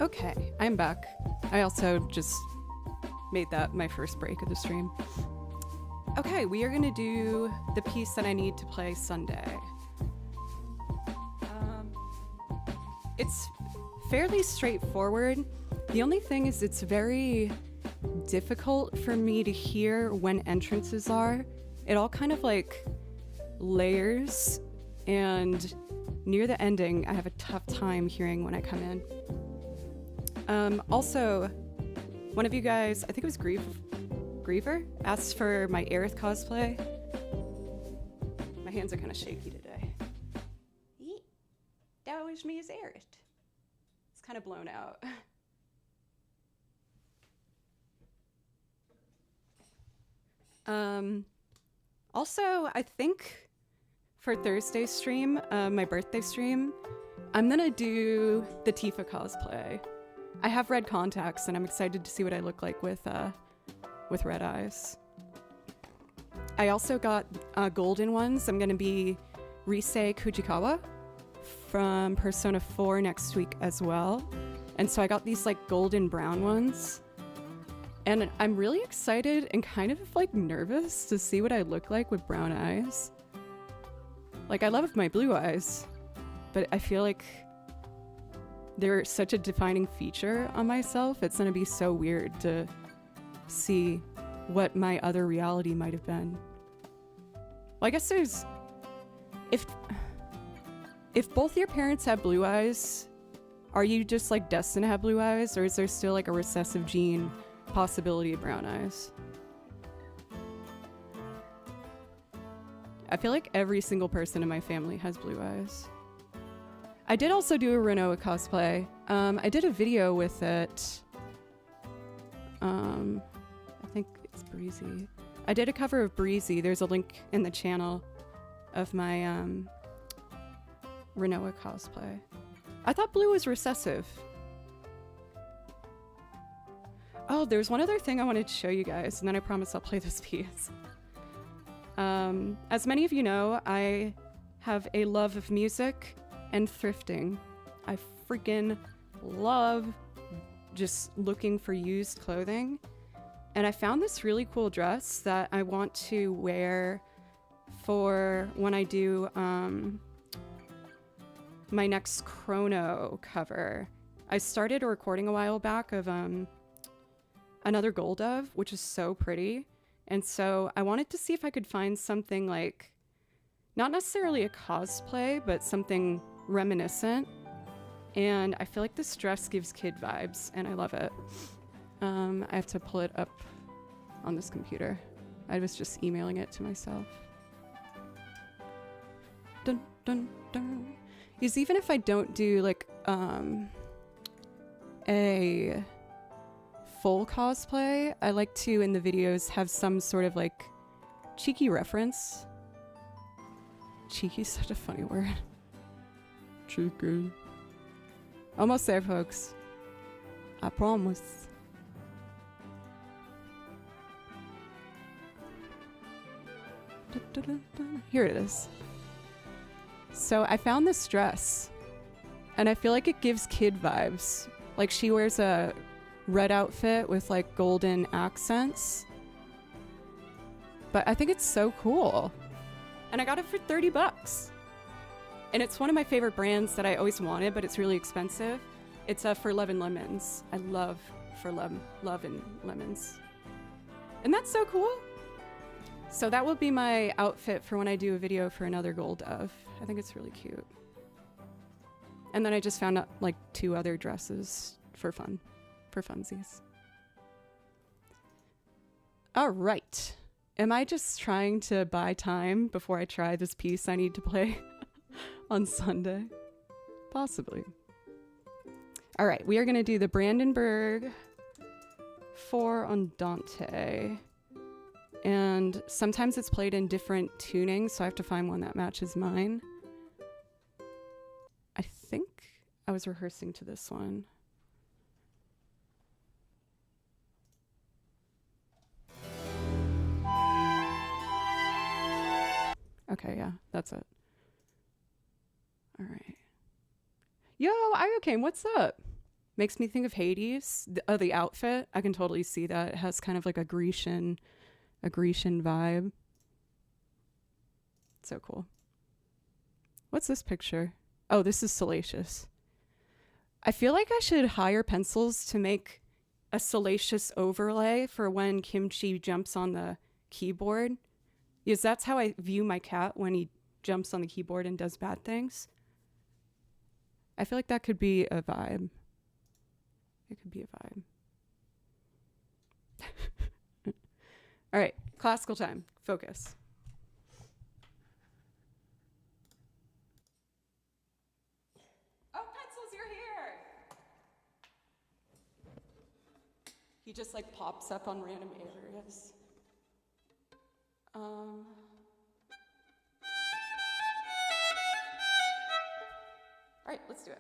Okay, I'm back. I also just made that my first break of the stream. Okay, we are gonna do the piece that I need to play Sunday. It's fairly straightforward. The only thing is it's very difficult for me to hear when entrances are. It all kind of like layers, and near the ending I have a tough time hearing when I come in. Also, one of you guys, I think it was Griever, asked for my Aerith cosplay. My hands are kind of shaky today. That was me as Aerith. It's kind of blown out. Also, I think for Thursday's stream, my birthday stream, I'm gonna do the Tifa cosplay. I have red contacts and I'm excited to see what I look like with red eyes. I also got golden ones. I'm gonna be Risei Kujikawa from Persona 4 next week as well. And so I got these like golden brown ones. And I'm really excited and kind of like nervous to see what I look like with brown eyes. Like, I love my blue eyes, but I feel like they're such a defining feature on myself. It's gonna be so weird to see what my other reality might have been. Well, I guess there's... If both your parents have blue eyes, are you just like destined to have blue eyes? Or is there still like a recessive gene possibility of brown eyes? I feel like every single person in my family has blue eyes. I did also do a Renoa cosplay. I did a video with it. I think it's Breezy. I did a cover of Breezy. There's a link in the channel of my Renoa cosplay. I thought blue was recessive. Oh, there's one other thing I wanted to show you guys, and then I promise I'll play this piece. As many of you know, I have a love of music and thrifting. I freaking love just looking for used clothing. And I found this really cool dress that I want to wear for when I do my next Chrono cover. I started a recording a while back of another Gold Dove, which is so pretty. And so I wanted to see if I could find something like, not necessarily a cosplay, but something reminiscent. And I feel like this dress gives kid vibes, and I love it. I have to pull it up on this computer. I was just emailing it to myself. Dun, dun, dun. Because even if I don't do like a full cosplay, I like to, in the videos, have some sort of like cheeky reference. Cheeky is such a funny word. Cheeky. Almost there, folks. I promise. Here it is. So I found this dress, and I feel like it gives kid vibes. Like, she wears a red outfit with like golden accents. But I think it's so cool. And I got it for 30 bucks. And it's one of my favorite brands that I always wanted, but it's really expensive. It's For Love and Lemons. I love For Love and Lemons. And that's so cool. So that will be my outfit for when I do a video for another Gold Dove. I think it's really cute. And then I just found out like 2 other dresses for fun, for funsies. All right. Am I just trying to buy time before I try this piece I need to play on Sunday? Possibly. All right, we are going to do the Brandenburg 4 Andante. And sometimes it's played in different tunings, so I have to find one that matches mine. I think I was rehearsing to this one. Okay, yeah, that's it. All right. Yo, Iocane, what's up? Makes me think of Hades. The outfit, I can totally see that. It has kind of like a Grecian vibe. So cool. What's this picture? Oh, this is Salacious. I feel like I should hire pencils to make a Salacious overlay for when Kimchi jumps on the keyboard. Because that's how I view my cat when he jumps on the keyboard and does bad things. I feel like that could be a vibe. It could be a vibe. All right, classical time. Focus. Oh, pencils, you're here. He just like pops up on random areas. All right, let's do it.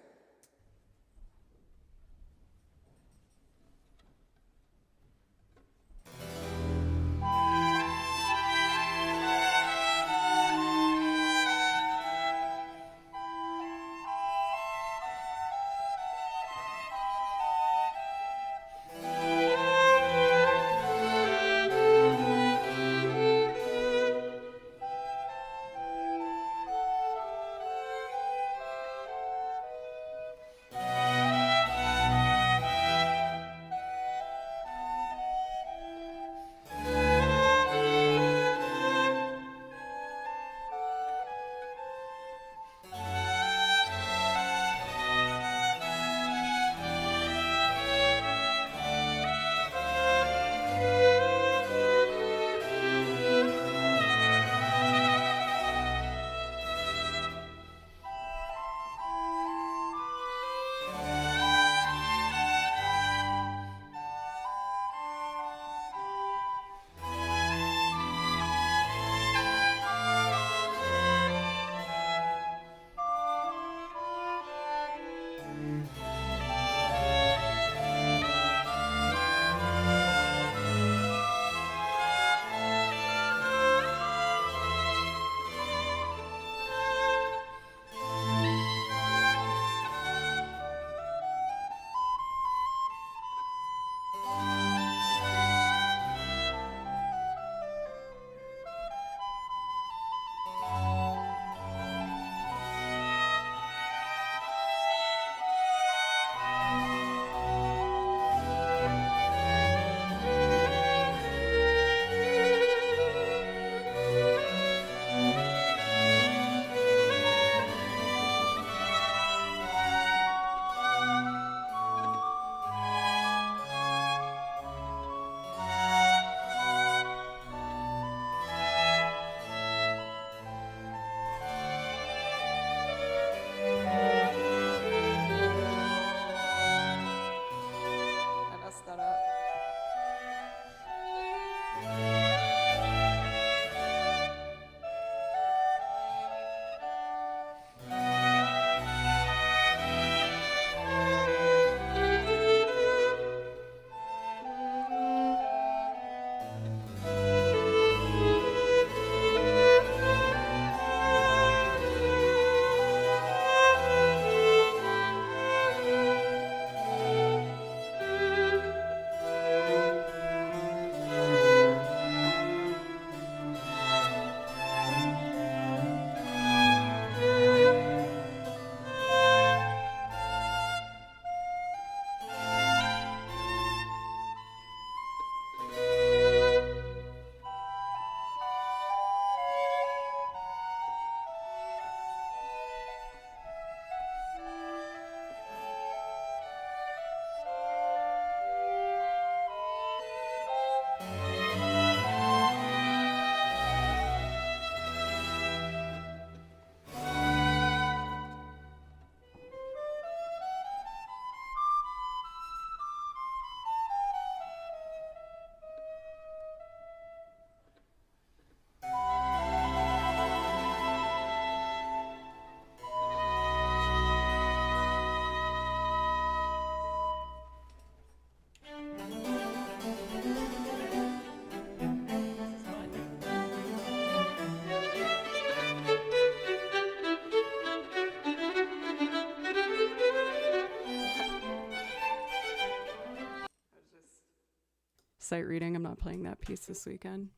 sight reading. I'm not playing that piece this weekend.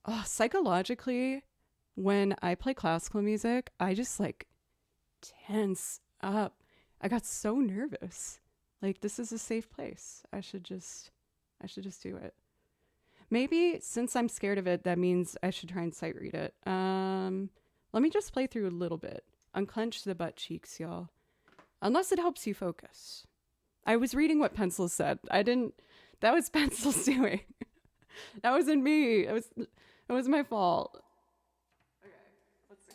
Oh, psychologically, when I play classical music, I just like tense up. I got so nervous. Like, this is a safe place. I should just do it. Maybe since I'm scared of it, that means I should try and sight read it. Let me just play through a little bit. Unclench the butt cheeks, y'all. Unless it helps you focus. I was reading what Pencil said. That was Pencil's doing. That wasn't me. It was my fault. Okay, let's see.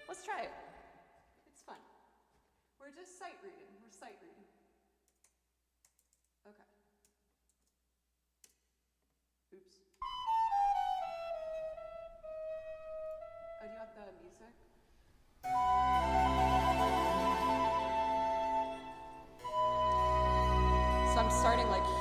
Let's try it. It's fun. We're just sight reading. We're sight reading. Okay. Oops. Oh, do you want the music? So I'm starting like here.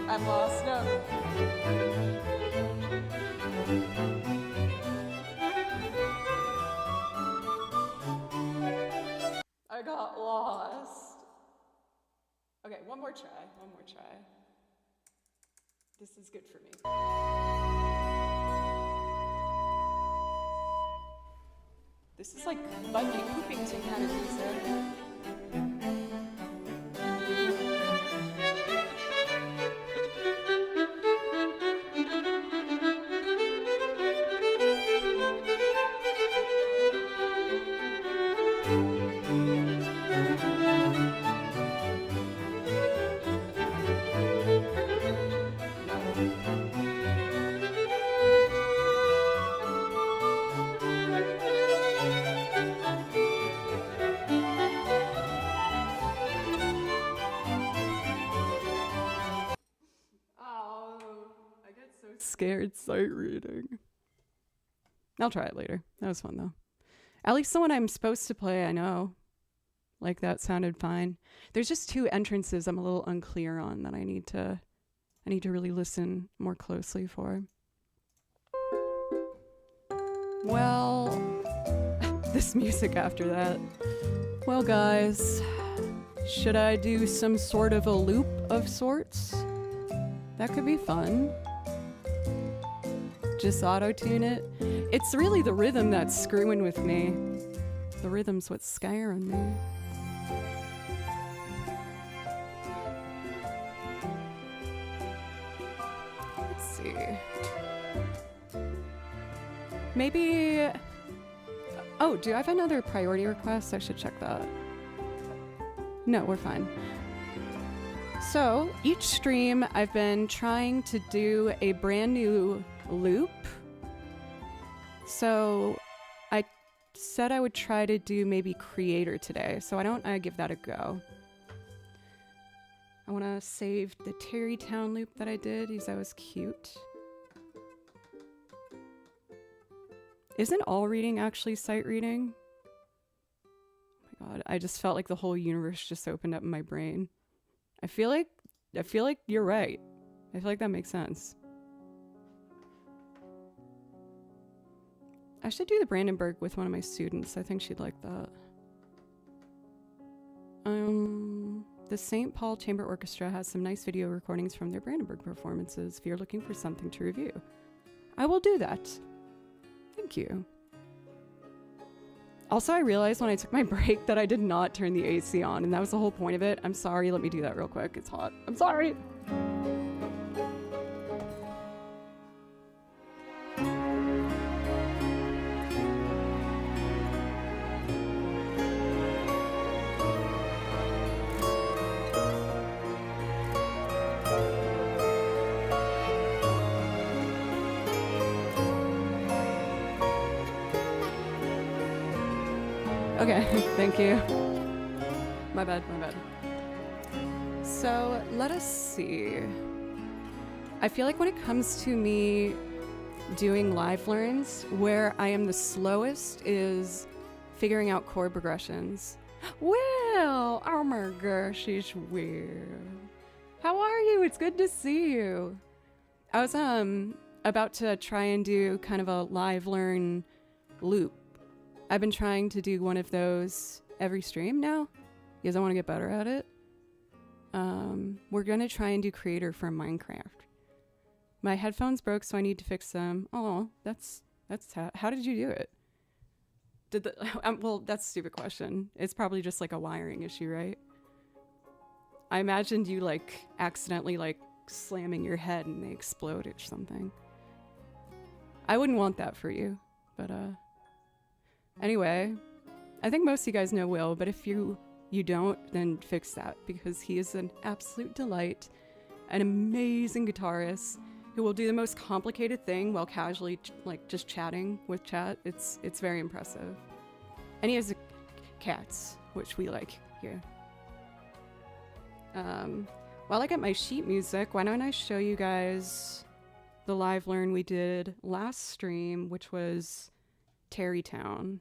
I'm lost up. I got lost. Okay, one more try. This is good for me. This is like Buddy Poopington kind of music. Scared sight reading. I'll try it later. That was fun though. At least the one I'm supposed to play, I know. Like, that sounded fine. There's just two entrances I'm a little unclear on that I need to really listen more closely for. Well, this music after that. Well, guys, should I do some sort of a loop of sorts? That could be fun. Just auto-tune it. It's really the rhythm that's screwing with me. The rhythm's what's scaring me. Let's see. Maybe... Oh, do I have another priority request? I should check that. No, we're fine. So, each stream I've been trying to do a brand new loop. So I said I would try to do maybe Creator today. So why don't I give that a go? I want to save the Terrytown loop that I did because that was cute. Isn't all reading actually sight reading? Oh my god, I just felt like the whole universe just opened up in my brain. I feel like you're right. I feel like that makes sense. I should do the Brandenburg with one of my students. I think she'd like that. The St. Paul Chamber Orchestra has some nice video recordings from their Brandenburg performances if you're looking for something to review. I will do that. Thank you. Also, I realized when I took my break that I did not turn the AC on, and that was the whole point of it. I'm sorry, let me do that real quick. It's hot. I'm sorry. Okay, thank you. My bad. So, let us see. I feel like when it comes to me doing live learns, where I am the slowest is figuring out chord progressions. Well, oh my gosh, it's weird. How are you? It's good to see you. I was about to try and do kind of a live learn loop. I've been trying to do one of those every stream now because I want to get better at it. We're going to try and do creator for Minecraft. My headphones broke, so I need to fix them. Oh, that's how did you do it? Well, that's a stupid question. It's probably just like a wiring issue, right? I imagined you like accidentally like slamming your head and they explode or something. I wouldn't want that for you, but anyway, I think most of you guys know Will, but if you don't, then fix that because he is an absolute delight, an amazing guitarist who will do the most complicated thing while casually like just chatting with chat. It's very impressive. And he has cats, which we like here. While I get my sheet music, why don't I show you guys the live learn we did last stream, which was Terrytown,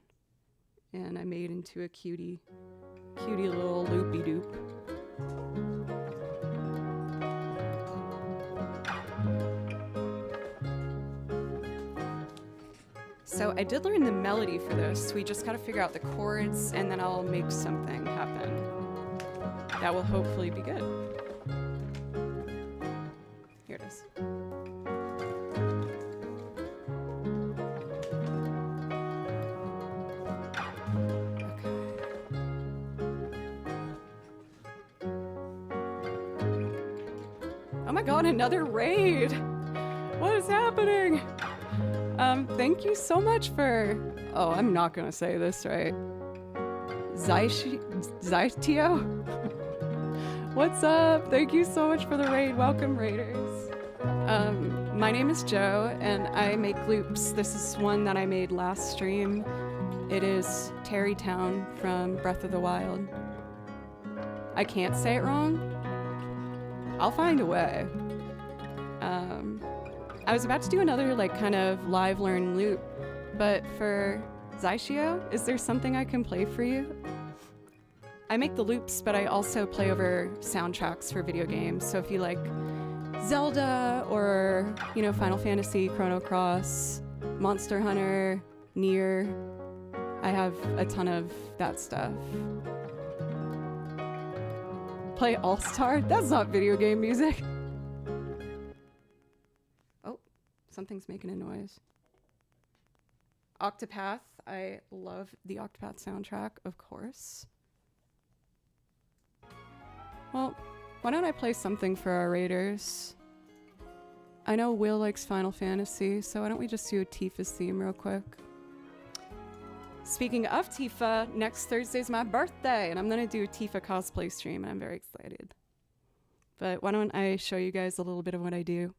and I made into a cutie little loopy-doop. So I did learn the melody for this. We just gotta figure out the chords, and then I'll make something happen. That will hopefully be good. Here it is. Oh my god, another raid! What is happening? Thank you so much for... Oh, I'm not gonna say this right. Zytio? What's up? Thank you so much for the raid. Welcome, raiders. My name is Joe, and I make loops. This is one that I made last stream. It is Terrytown from Breath of the Wild. I can't say it wrong. I'll find a way. I was about to do another like kind of live learn loop, but for Zytio, is there something I can play for you? I make the loops, but I also play over soundtracks for video games. So if you like Zelda or, you know, Final Fantasy, Chrono Cross, Monster Hunter, Nier, I have a ton of that stuff. Play All-Star? That's not video game music. Oh, something's making a noise. Octopath. I love the Octopath soundtrack, of course. Well, why don't I play something for our raiders? I know Will likes Final Fantasy, so why don't we just do a Tifa's theme real quick? Speaking of Tifa, next Thursday's my birthday, and I'm gonna do a Tifa cosplay stream, and I'm very excited. But why don't I show you guys a little bit of what I do?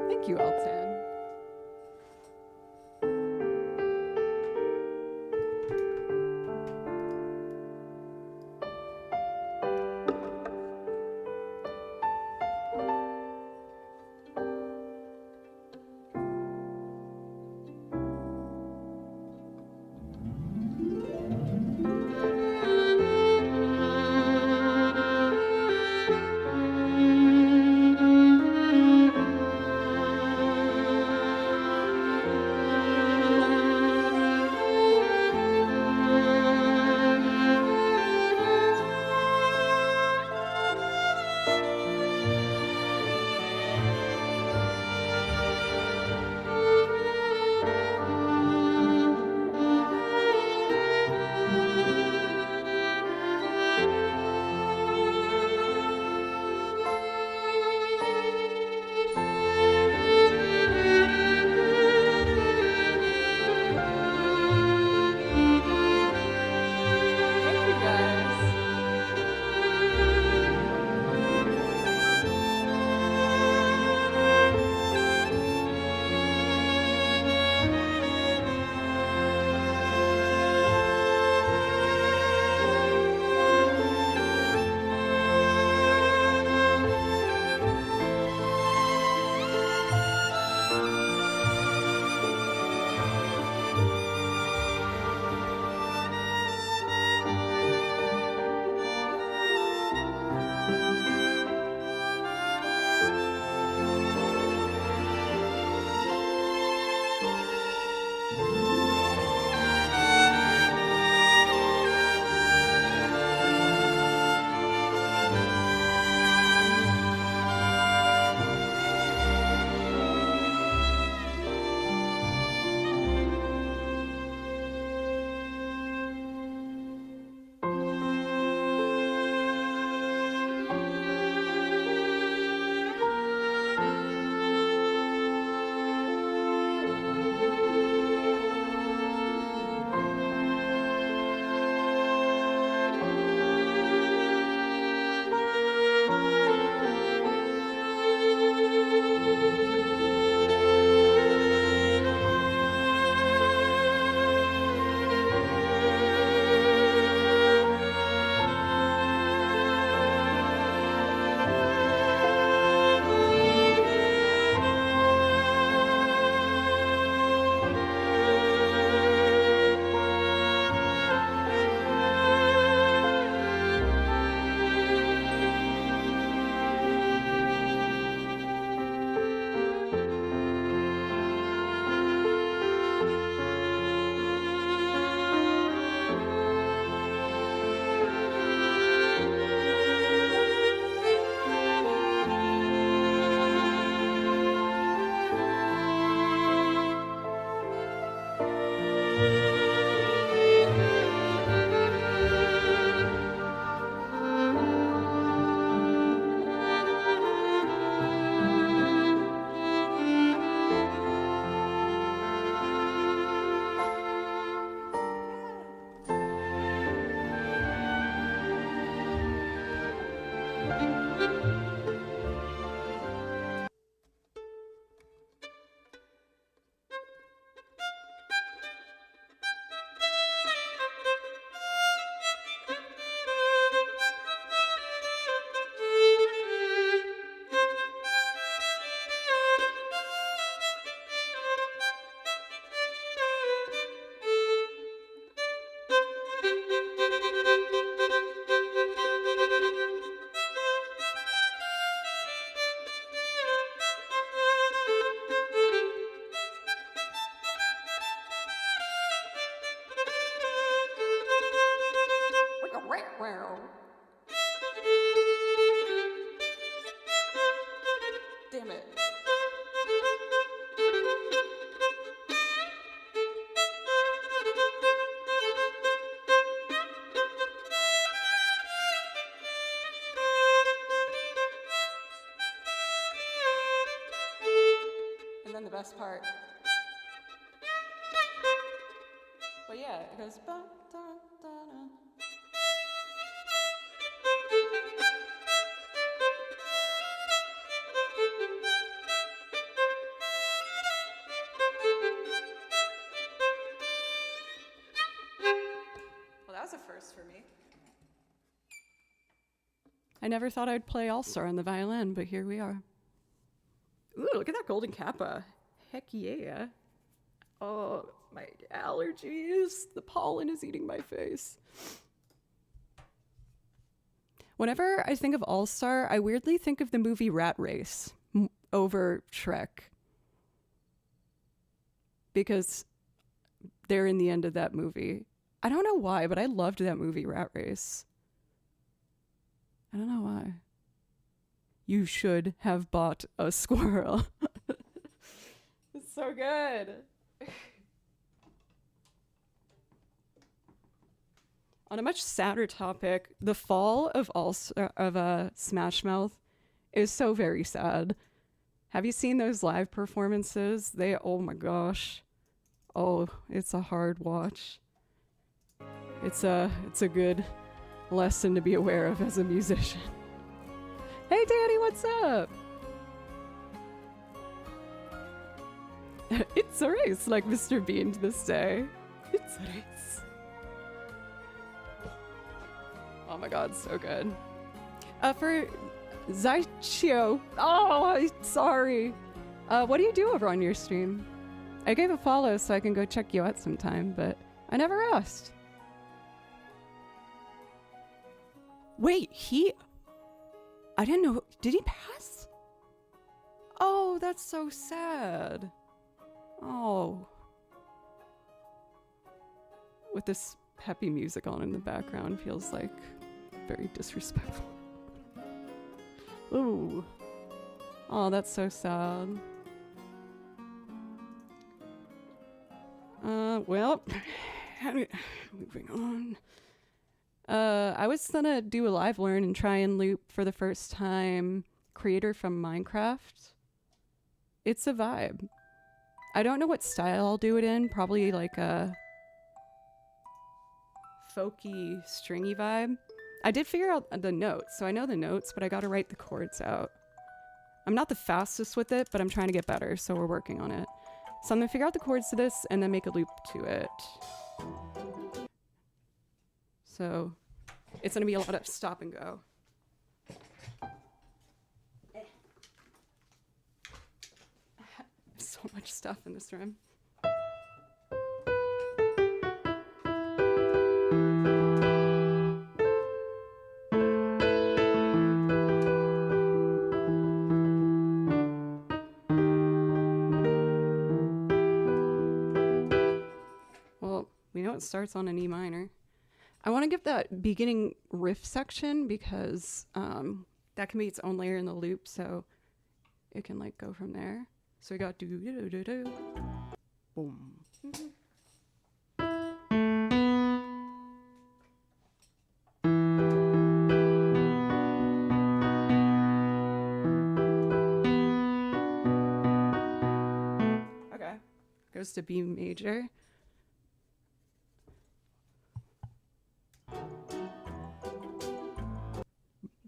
Thank you, Alton. Damn it. And then the best part. But yeah, it goes ba da da da. Well, that was a first for me. I never thought I'd play All-Star on the violin, but here we are. Ooh, look at that golden kappa. Heck yeah. Oh, my allergies. The pollen is eating my face. Whenever I think of All-Star, I weirdly think of the movie Rat Race over Shrek. Because they're in the end of that movie. I don't know why, but I loved that movie, Rat Race. I don't know why. You should have bought a squirrel. It's so good. On a much sadder topic, the fall of Smash Mouth is so very sad. Have you seen those live performances? Oh my gosh. Oh, it's a hard watch. It's a good lesson to be aware of as a musician. Hey Danny, what's up? It's a race, like Mr. Bean to this day. It's a race. Oh my god, so good. For Zaichio, oh, sorry. What do you do over on your stream? I gave a follow so I can go check you out sometime, but I never asked. Wait, I didn't know. Did he pass? Oh, that's so sad. Oh. With this peppy music on in the background feels like very disrespectful. Ooh. Oh, that's so sad. Well, moving on. I was gonna do a live learn and try and loop for the first time Creator from Minecraft. It's a vibe. I don't know what style I'll do it in. Probably like a folky, stringy vibe. I did figure out the notes, so I know the notes, but I gotta write the chords out. I'm not the fastest with it, but I'm trying to get better, so we're working on it. So I'm gonna figure out the chords to this and then make a loop to it. So it's gonna be a lot of stop and go. So much stuff in this room. Well, we know it starts on an E minor. I want to give that beginning riff section because that can be its own layer in the loop, so it can like go from there. So we got do do do do, boom. Okay, goes to B major.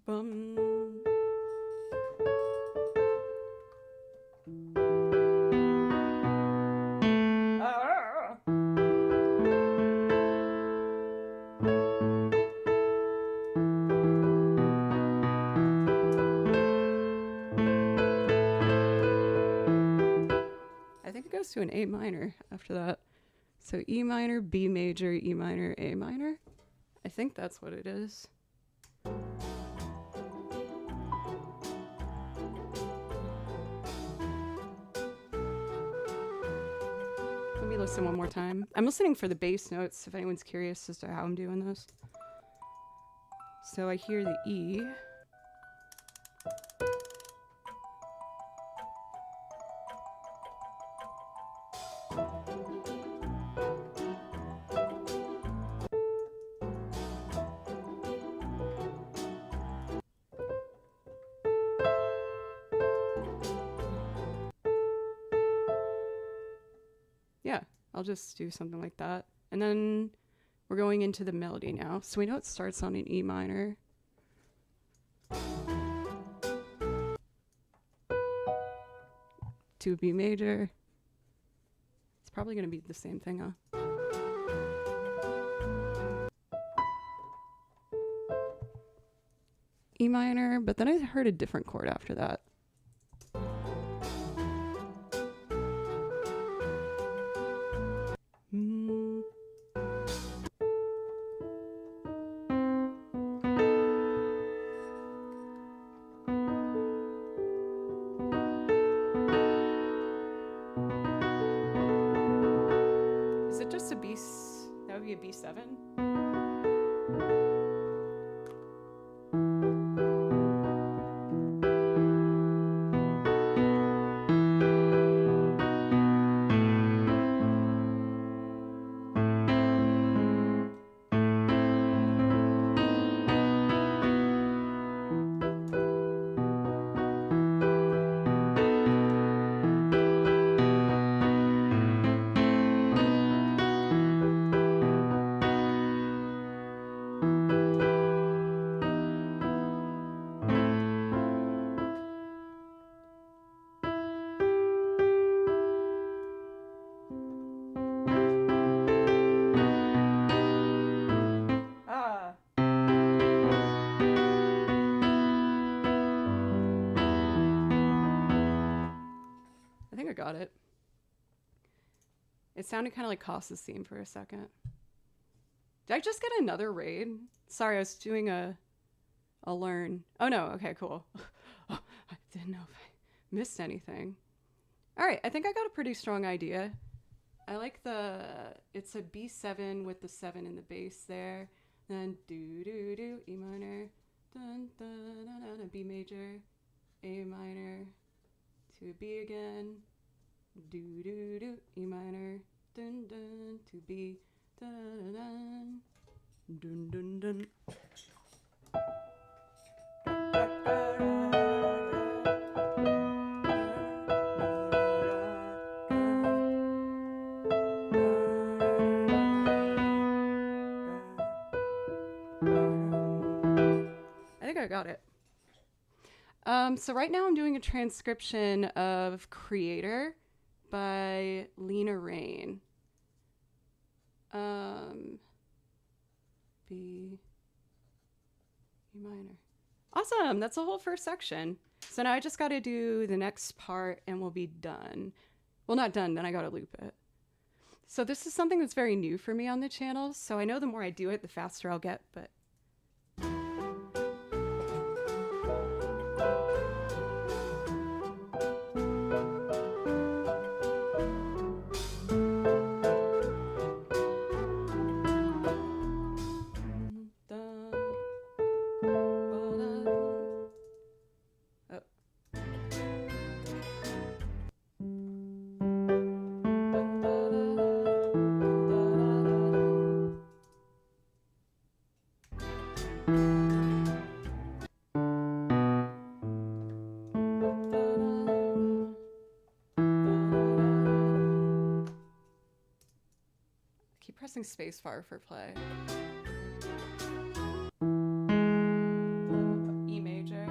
Bum. I think it goes to an A minor after that. So E minor, B major, E minor, A minor. I think that's what it is. Let me listen one more time. I'm listening for the bass notes if anyone's curious as to how I'm doing those. So I hear the E. Yeah, I'll just do something like that. And then we're going into the melody now. So we know it starts on an E minor. To a B major. It's probably going to be the same thing, huh? E minor, but then I heard a different chord after that. Is it just a B? That would be a B7? I think I got it. It sounded kind of like Costa's theme for a second. Did I just get another raid? Sorry, I was doing a learn. Oh no, okay, cool. Oh, I didn't know if I missed anything. All right, I think I got a pretty strong idea. I like it's a B7 with the 7 in the bass there. Then do do do, E minor, dun dun dun dun, a B major, A minor, to a B again, do do do, E minor, dun dun, to B, dun dun dun, dun dun dun. I think I got it. So right now I'm doing a transcription of Creator by Lena Rain. B, E minor. Awesome, that's the whole first section. So now I just gotta do the next part and we'll be done. Well, not done, then I gotta loop it. So this is something that's very new for me on the channel, so I know the more I do it, the faster I'll get, but pressing spacebar for play. E major.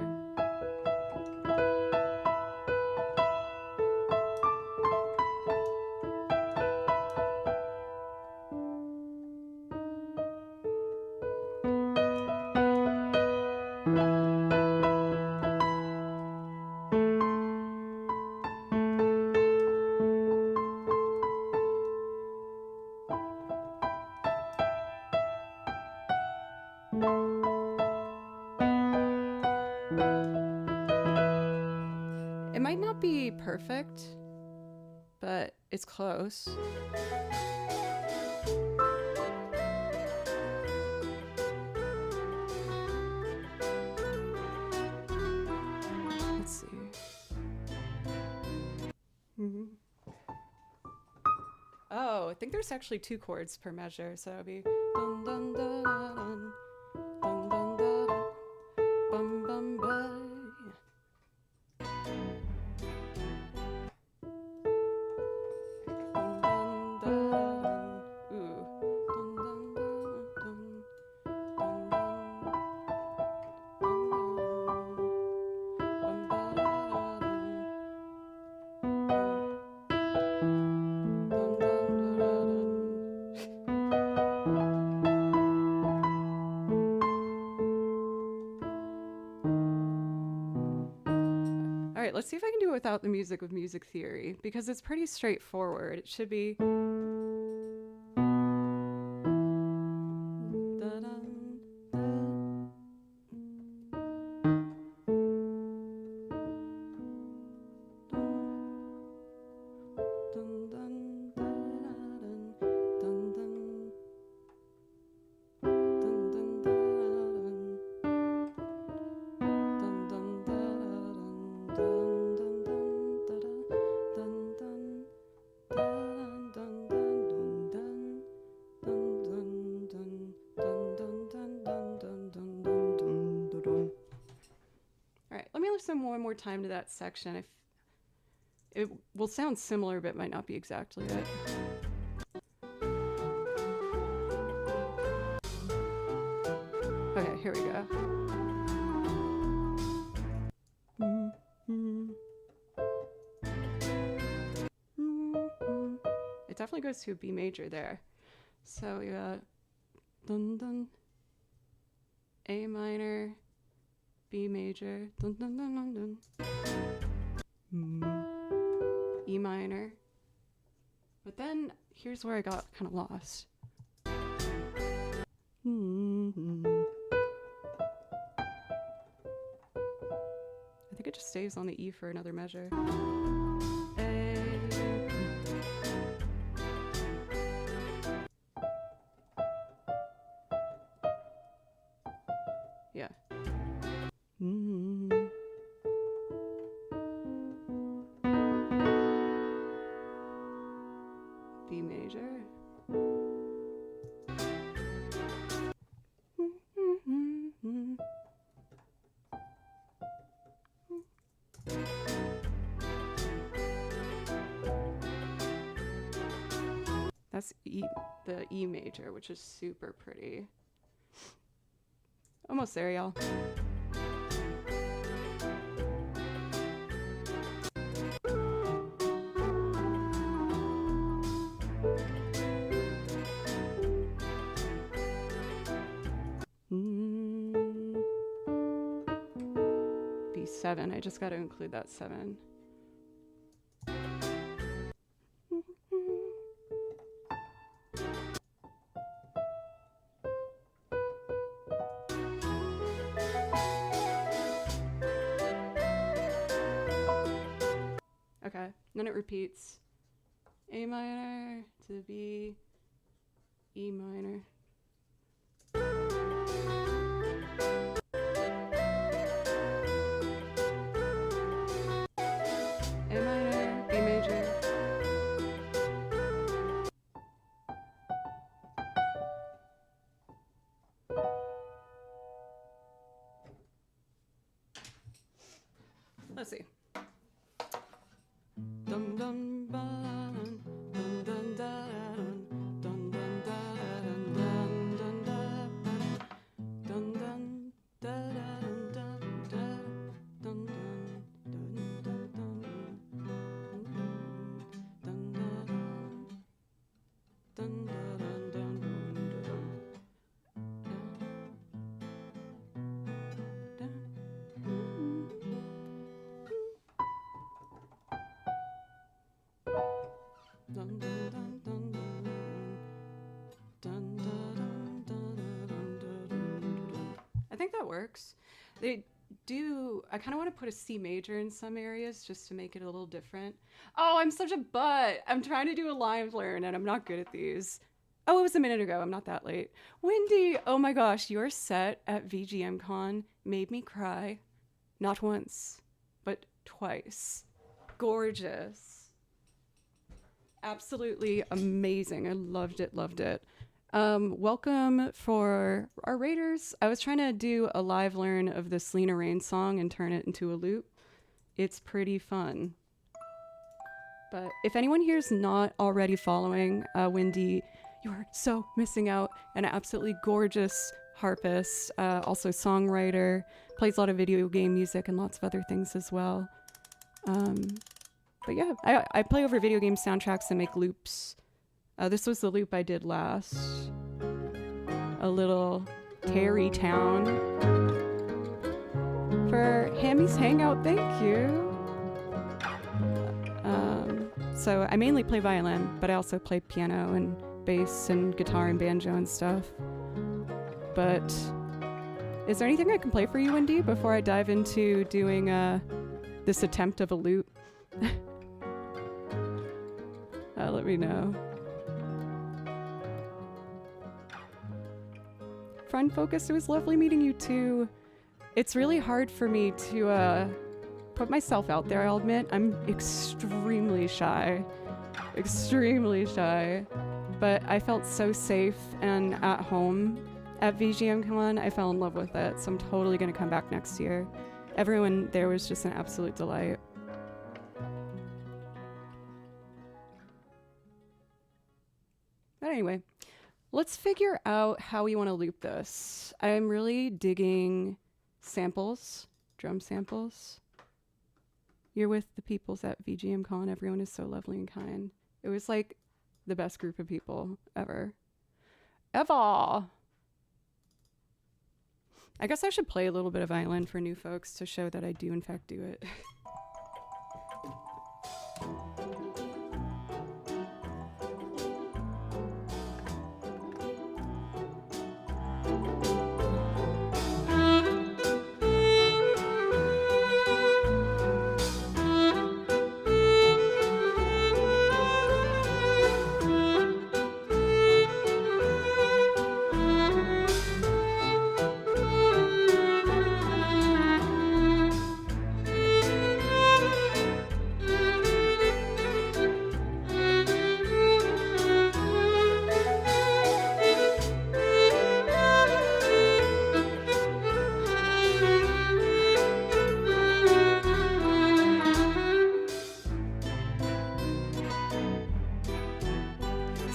It might not be perfect, but it's close. Oh, I think there's actually 2 chords per measure, so it'll be dun dun dun dun dun dun dun bum bum bye. All right, let's see if I can do it without the music with music theory, because it's pretty straightforward. It should be. Listen one more time to that section. It will sound similar, but might not be exactly it. Okay, here we go. It definitely goes to a B major there. So we got dun dun, A minor, B major, dun dun dun dun dun, E minor. But then here's where I got kind of lost. I think it just stays on the E for another measure. A. Yeah. B major. That's E, the E major, which is super pretty. Almost there, y'all. B7, I just got to include that 7. Okay, then it repeats. A minor to B, E minor. A minor, B major. Let's see. Dum dum dun dun dun dun dun dun dun dun dun dun dun dun dun I think that works. They do, I kind of want to put a C major in some areas just to make it a little different. Oh, I'm such a butt. I'm trying to do a live learn and I'm not good at these. Oh, it was a minute ago. I'm not that late. Wendy, oh my gosh, your set at VGM Con made me cry. Not once, but twice. Gorgeous. absolutely amazing. I loved it, loved it. Welcome for our raiders. I was trying to do a live learn of the Selena Rain song and turn it into a loop. It's pretty fun. But if anyone here's not already following Wendy, you are so missing out. An absolutely gorgeous harpist, also songwriter, plays a lot of video game music and lots of other things as well. But yeah, I play over video game soundtracks and make loops. This was the loop I did last. A little Terry Town. For Hammy's Hangout, thank you. So I mainly play violin, but I also play piano and bass and guitar and banjo and stuff. But is there anything I can play for you, Wendy, before I dive into doing this attempt of a loop? Let me know. Friend Focus, it was lovely meeting you too. It's really hard for me to put myself out there, I'll admit. I'm extremely shy. Extremely shy. But I felt so safe and at home at VGM Con. I fell in love with it, so I'm totally gonna come back next year. Everyone there was just an absolute delight. But anyway, let's figure out how we want to loop this. I'm really digging samples, drum samples. You're with the peoples at VGM Con. Everyone is so lovely and kind. It was like the best group of people ever. Ever! I guess I should play a little bit of violin for new folks to show that I do in fact do it.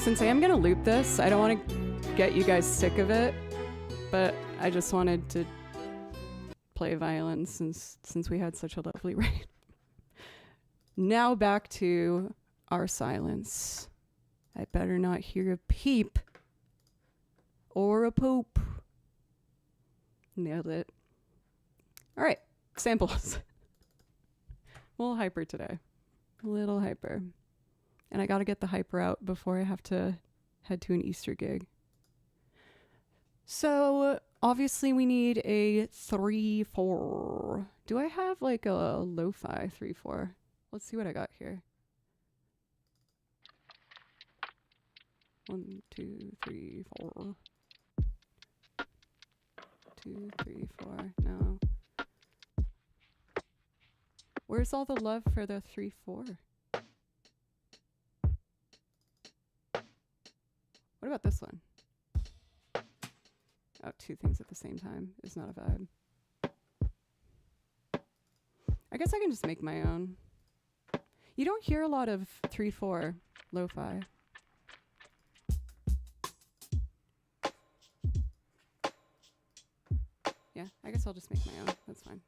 Since I am gonna loop this, I don't want to get you guys sick of it, but I just wanted to play violin since we had such a lovely raid. Now back to our silence. I better not hear a peep or a poop. Nailed it. All right, samples. A little hyper today. A little hyper. And I gotta get the hyper out before I have to head to an Easter gig. So obviously we need a 3/4. Do I have like a lo-fi 3/4? Let's see what I got here. 1, 2, 3, 4. 2, 3, 4. No. Where's all the love for the 3/4? What about this one? Oh, two things at the same time is not a vibe. I guess I can just make my own. You don't hear a lot of 3/4 lo-fi. Yeah, I guess I'll just make my own. That's fine.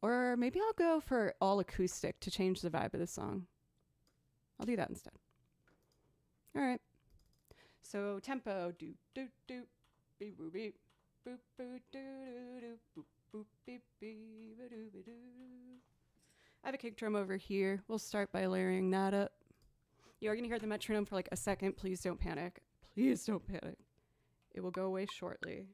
Or maybe I'll go for all acoustic to change the vibe of the song. I'll do that instead. All right. So tempo, do do do, beep boop beep, boop boop do do do, boop boop beep beep ba doo ba doo. I have a kick drum over here. We'll start by layering that up. You are gonna hear the metronome for like a second. Please don't panic. Please don't panic. It will go away shortly.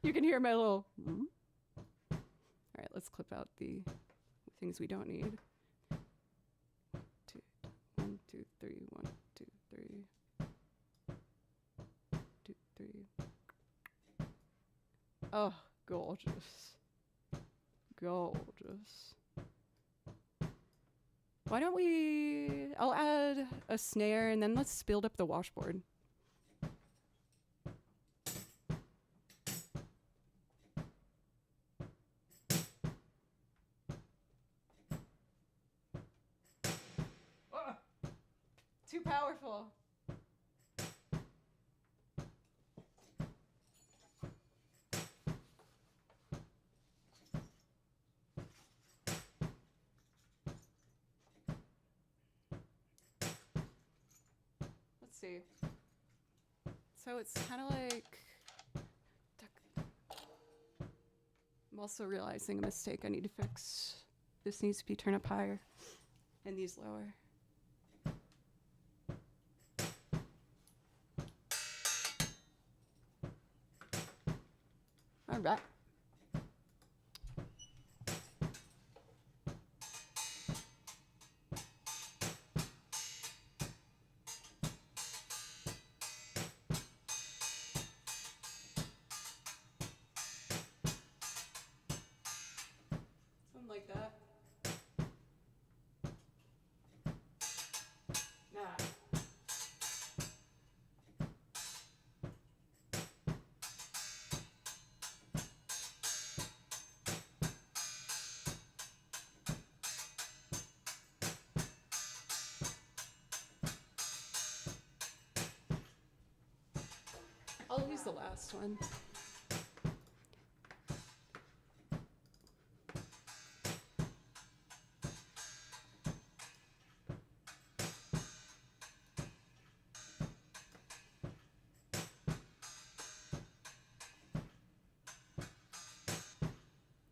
You can hear my little. All right, let's clip out the things we don't need. 1, 2, 3, 1, 2, 3. 2, 3. Oh, gorgeous. Gorgeous. Why don't we... I'll add a snare and then let's build up the washboard. Oh, too powerful. See. So it's kind of like... I'm also realizing a mistake I need to fix. This needs to be turned up higher and these lower. All right. Like that. Nah. I'll use the last one.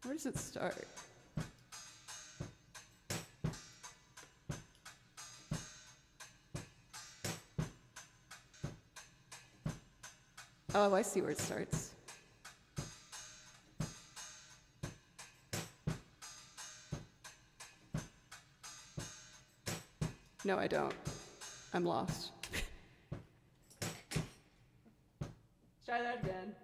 Where does it start? Oh, I see where it starts. No, I don't. I'm lost. Let's try that again.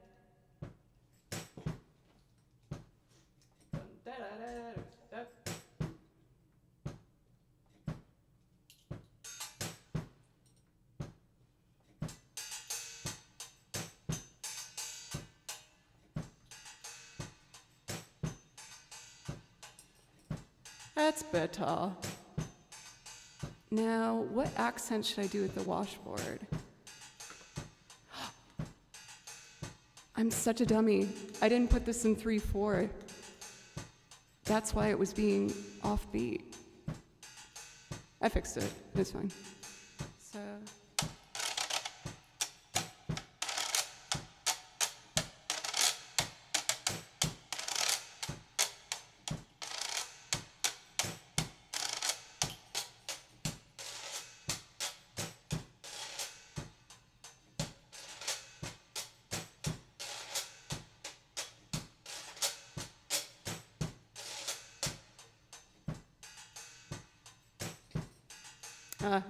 That's better. Now, what accent should I do with the washboard? I'm such a dummy. I didn't put this in 3/4. That's why it was being offbeat. I fixed it. It's fine. So...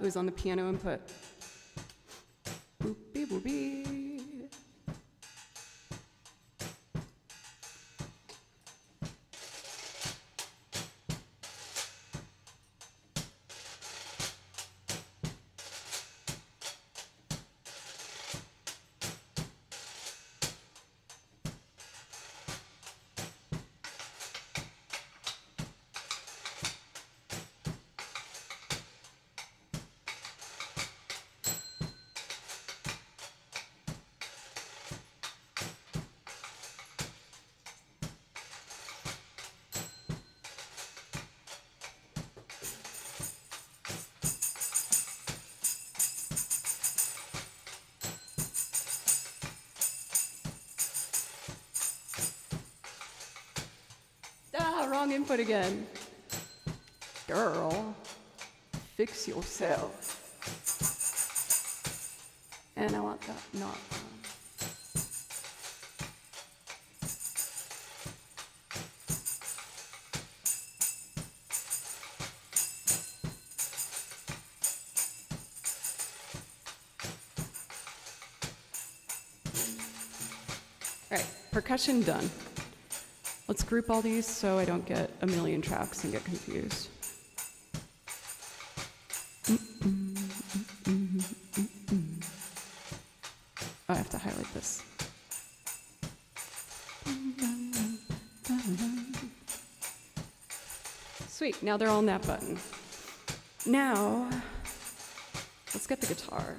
it was on the piano input. Boopy boopy. Wrong input again. Girl, fix yourself. And I want that not on. percussion done. Let's group all these so I don't get a million tracks and get confused. Oh, I have to highlight this. Sweet, now they're all in that button. Now, let's get the guitar.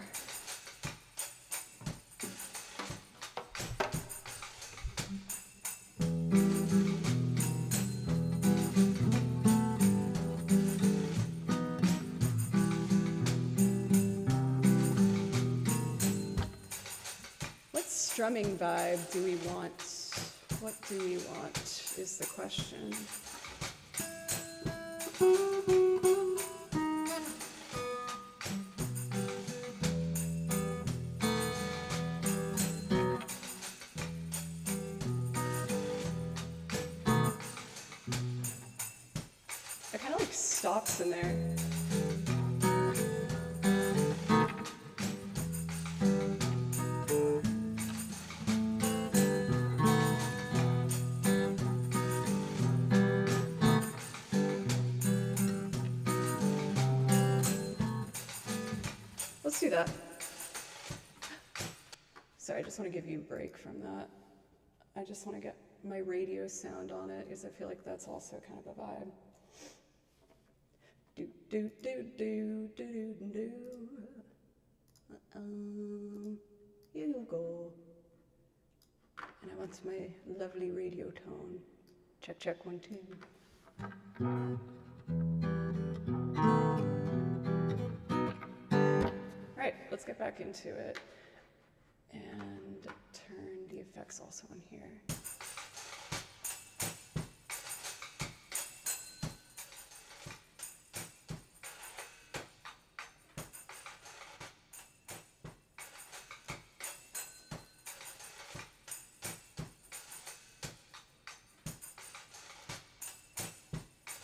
What strumming vibe do we want? What do we want is the question. I kind of like stops in there. Let's do that. Sorry, I just want to give you a break from that. I just want to get my radio sound on it because I feel like that's also kind of a vibe. Do do do do do do do. Here you go. And I want my lovely radio tone. Check, check, 1, 2. All right, let's get back into it and turn the effects also on here.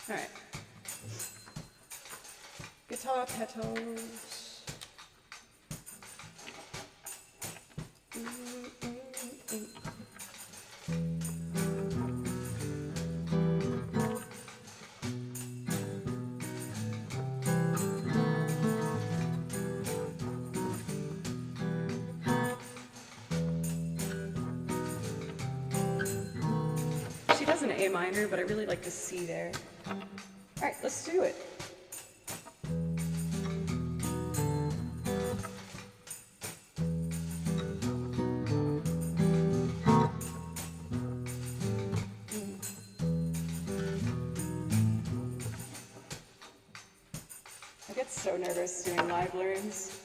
All right. Guitar petals. She does an A minor, but I really like the C there. All right, let's do it. I get so nervous doing live learns.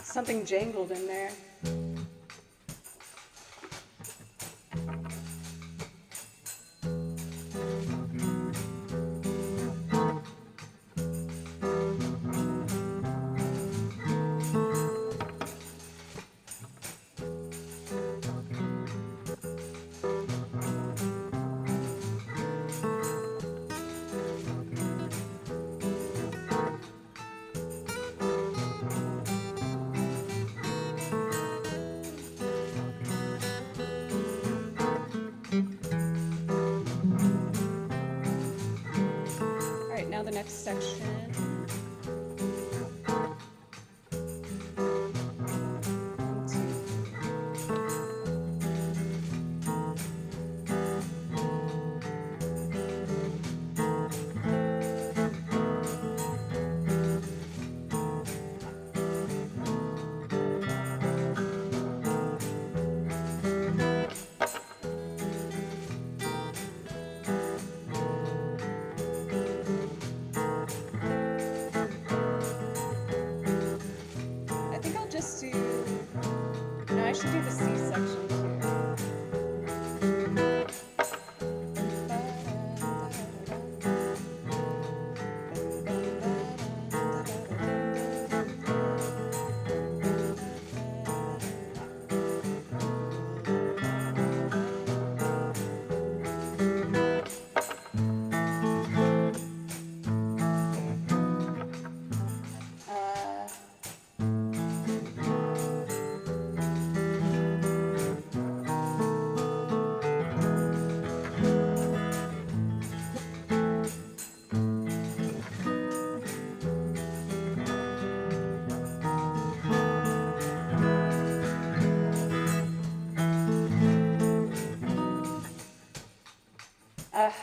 Something jangled in there. Now the next section. let's do. No, I should do the C section too.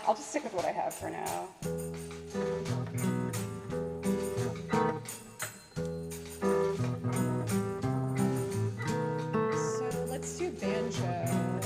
I'll just stick with what I have for now. So let's do banjo.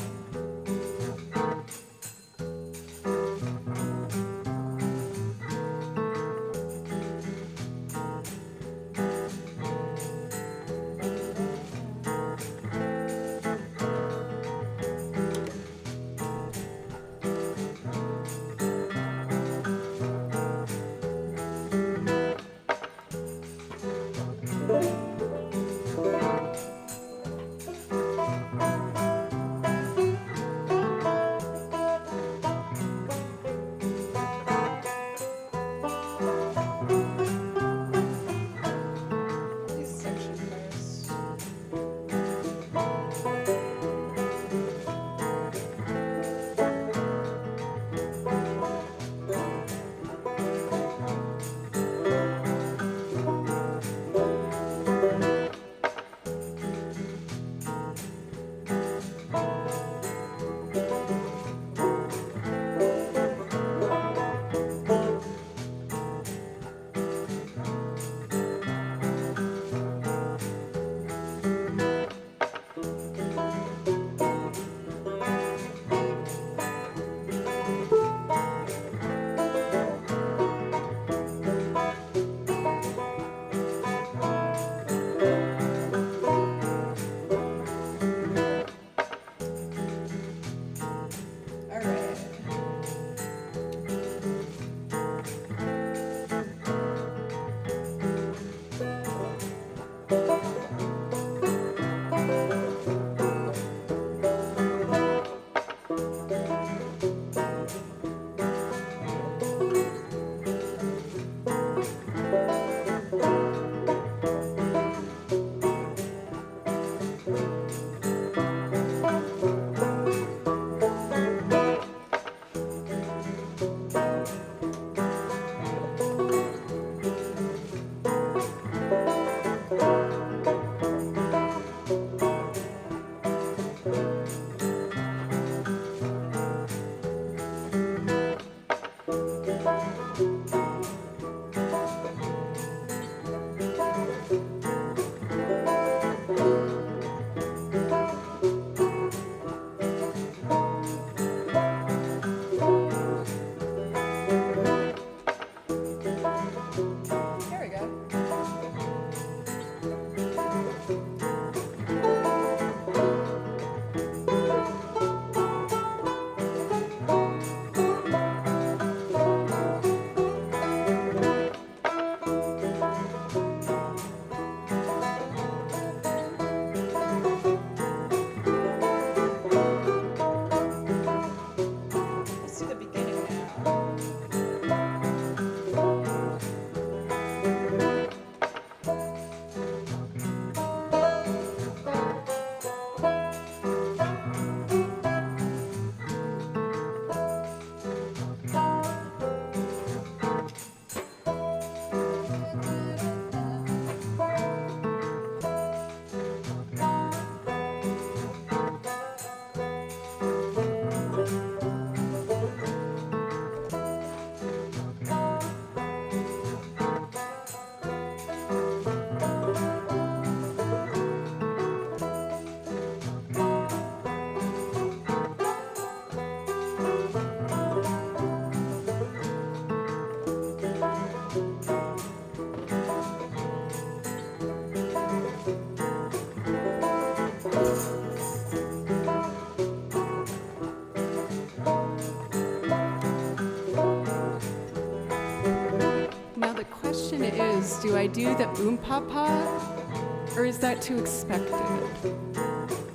I do the papa, or is that too expected?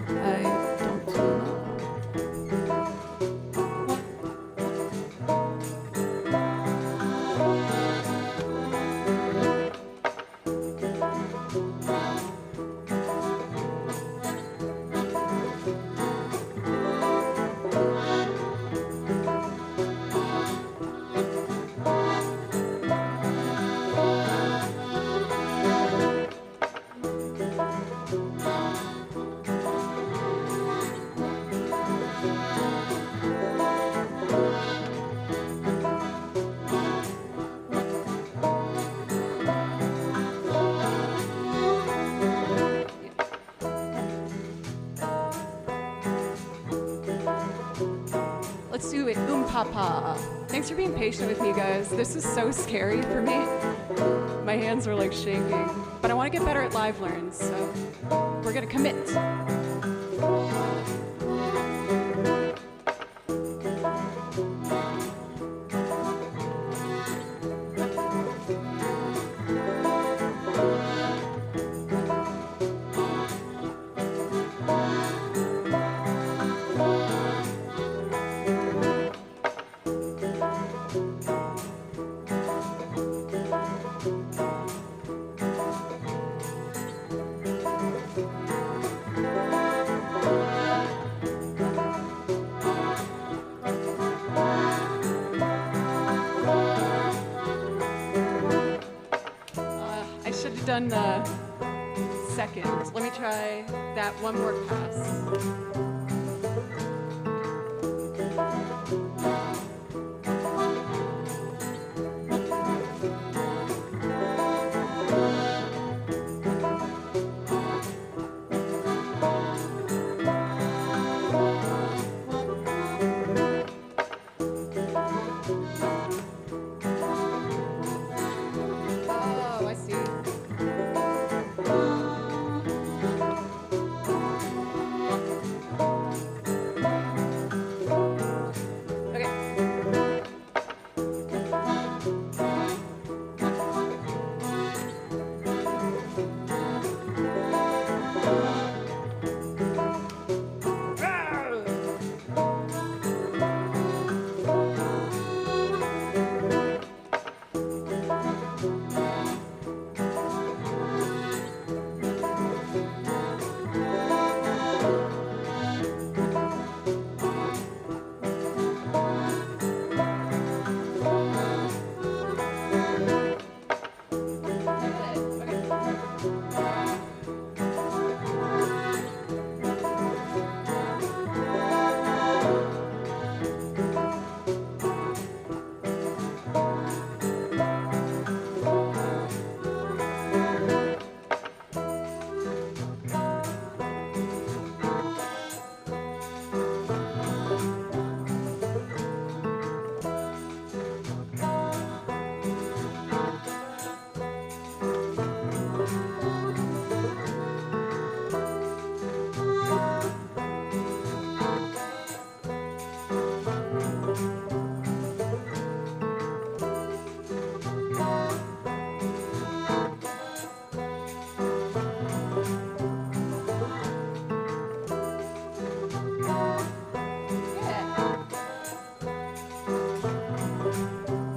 I don't know. Let's do it, papa. Thanks for being patient with me, guys. This is so scary for me. My hands are like shaking, but I want to get better at live learns, so we're gonna commit. Done the second. Let me try that one more pass. Oh, I see.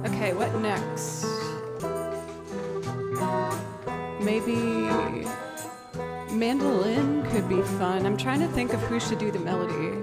Okay, what next? Maybe mandolin could be fun. I'm trying to think of who should do the melody.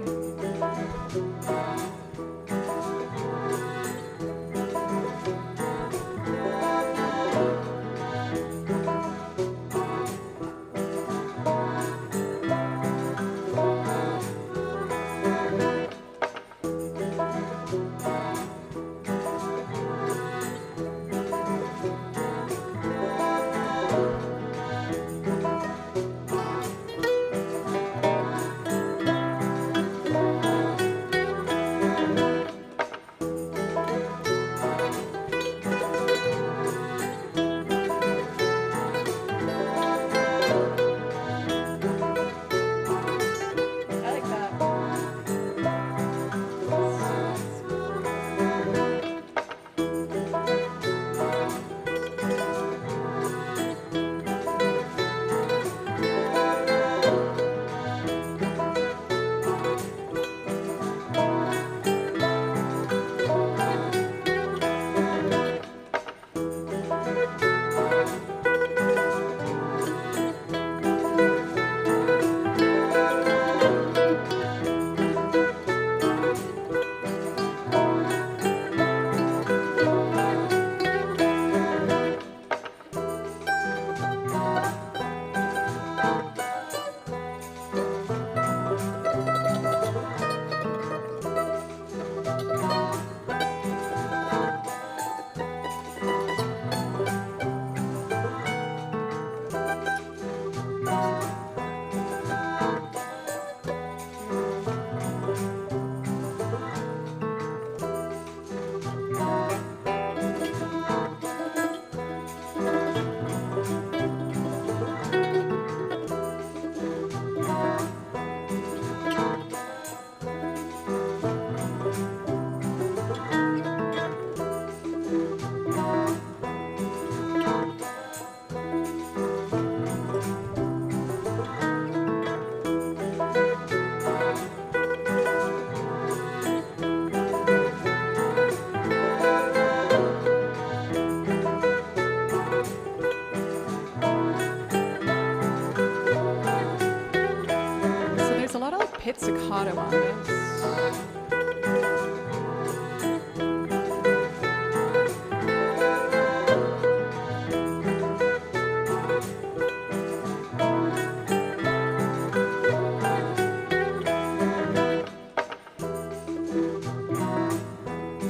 hit staccato on this.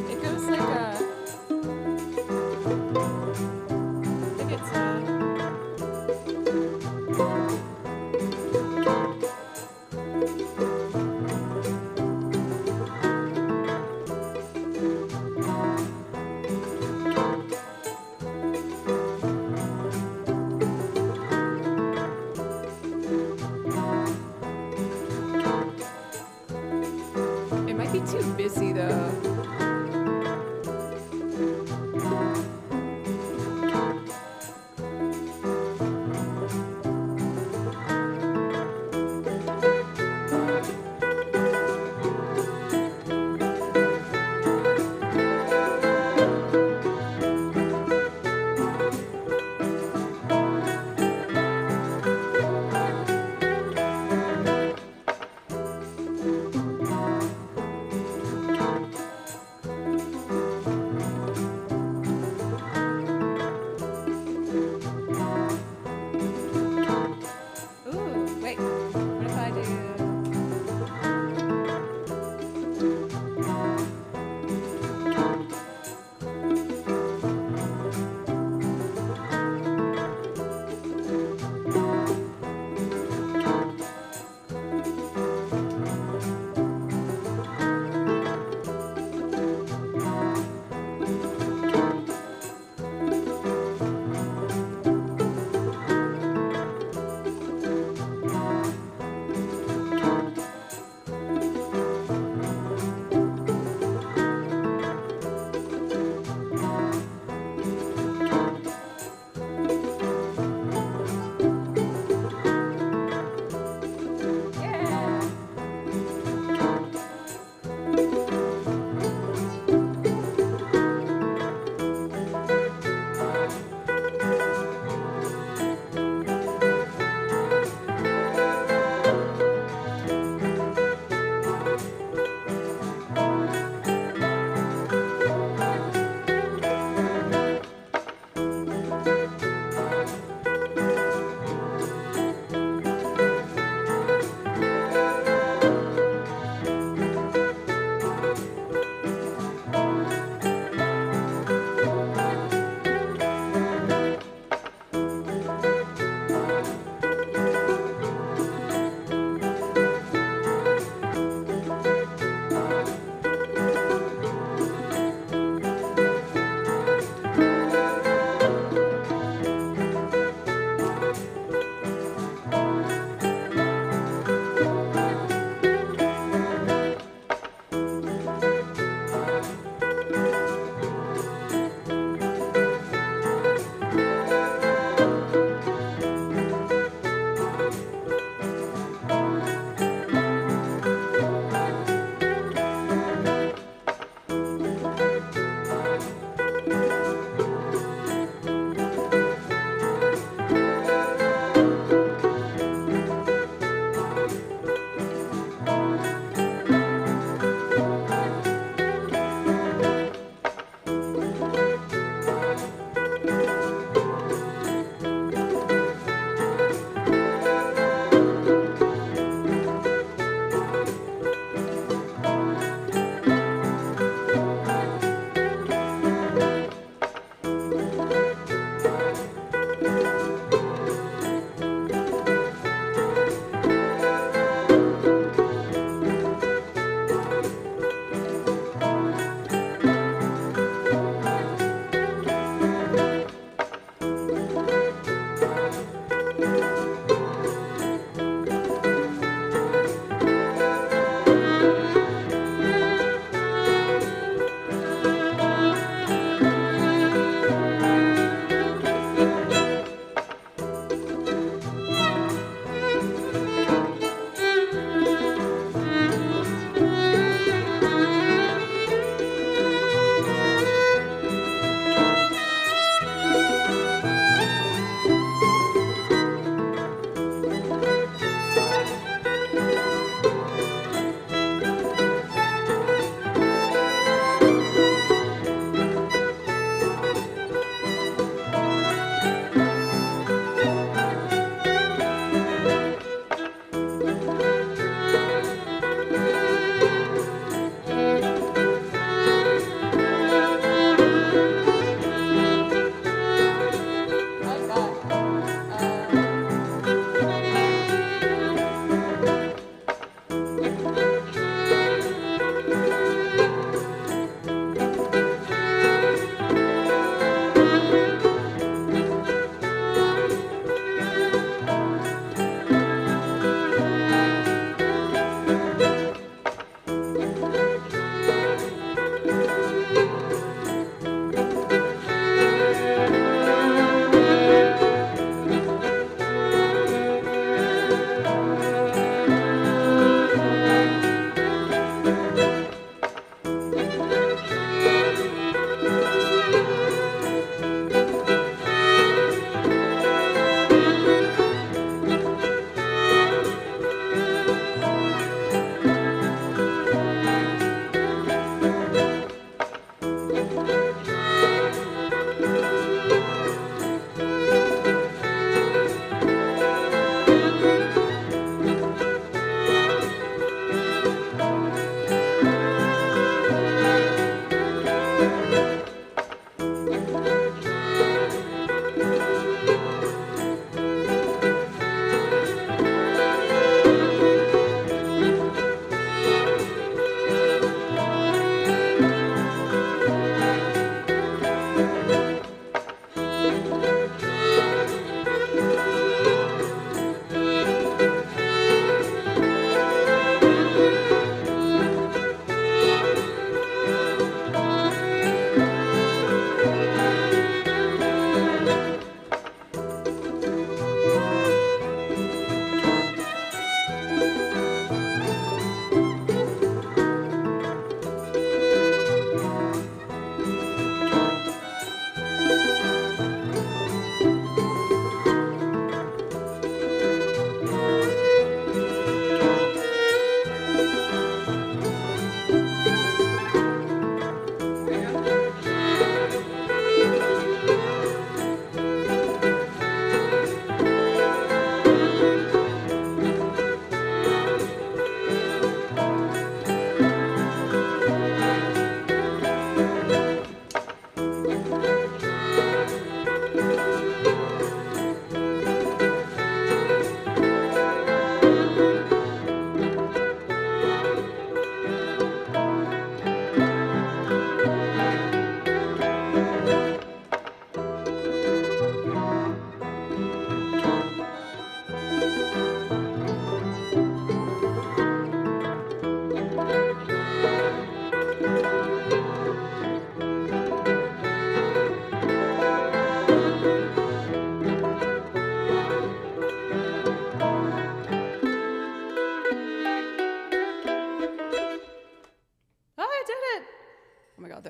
It goes like a, I think it's a,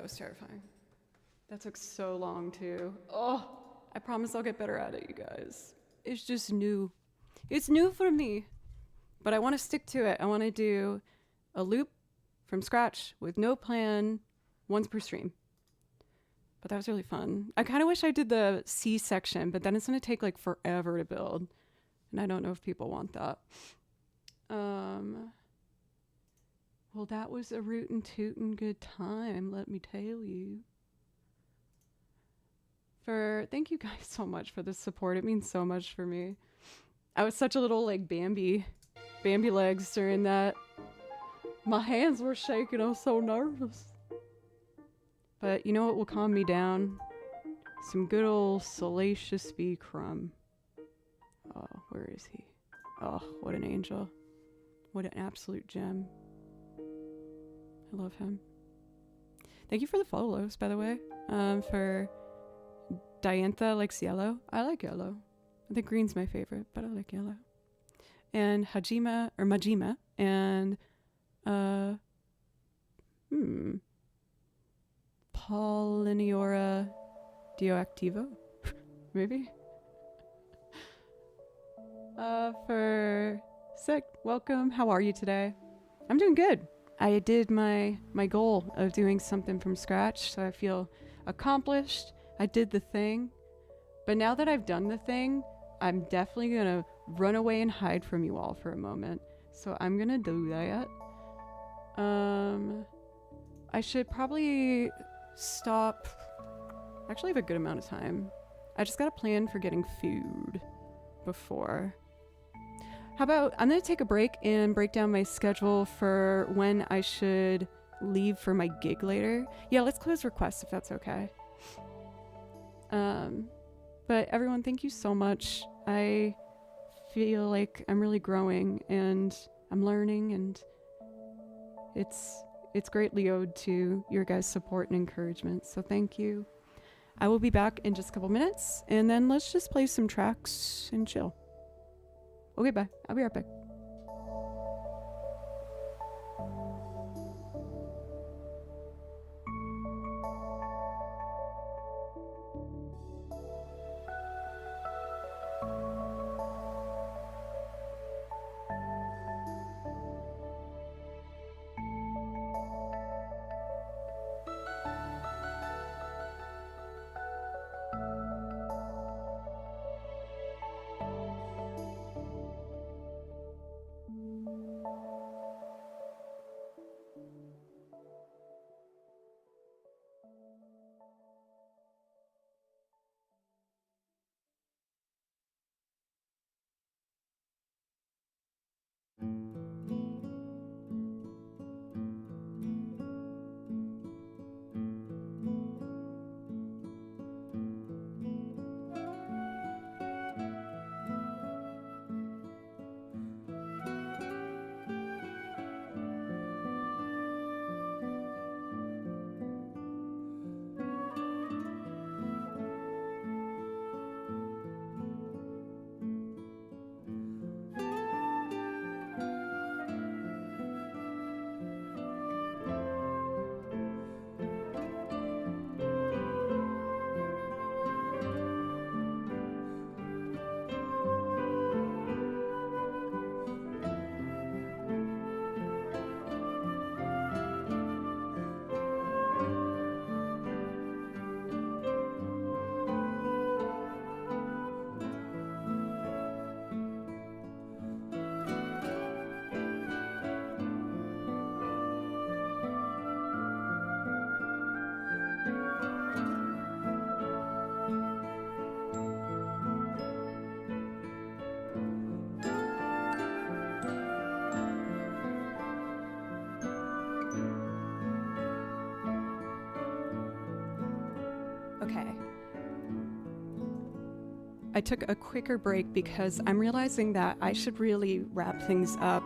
was terrifying. That took so long too. Oh, I promise I'll get better at it, you guys. It's just new. It's new for me. But I want to stick to it. I want to do a loop from scratch with no plan, once per stream. But that was really fun. I kind of wish I did the C section, but then it's going to take like forever to build. And I don't know if people want that. Well, that was a rootin' tootin' good time, let me tell you. Thank you guys so much for the support. It means so much for me. I was such a little like Bambi legs during that. My hands were shaking. I was so nervous. But you know what will calm me down? Some good old Salacious B. Crumb. Oh, where is he? Oh, what an angel. What an absolute gem. I love him. Thank you for the follows, by the way. For Diantha likes yellow. I like yellow. I think green's my favorite, but I like yellow. And Majima, and Pauliniora Dioactivo, maybe. For Sick, welcome. How are you today? I'm doing good. I did my goal of doing something from scratch, so I feel accomplished. I did the thing. But now that I've done the thing, I'm definitely gonna run away and hide from you all for a moment. So I'm gonna do that. I should probably stop. Actually, I have a good amount of time. I just gotta plan for getting food before. How about I'm gonna take a break and break down my schedule for when I should leave for my gig later. Yeah, let's close requests if that's okay. But everyone, thank you so much. I feel like I'm really growing and I'm learning, and it's greatly owed to your guys' support and encouragement. So thank you. I will be back in just a couple minutes, and then let's just play some tracks and chill. Okay, bye. I'll be right back. Okay. I took a quicker break because I'm realizing that I should really wrap things up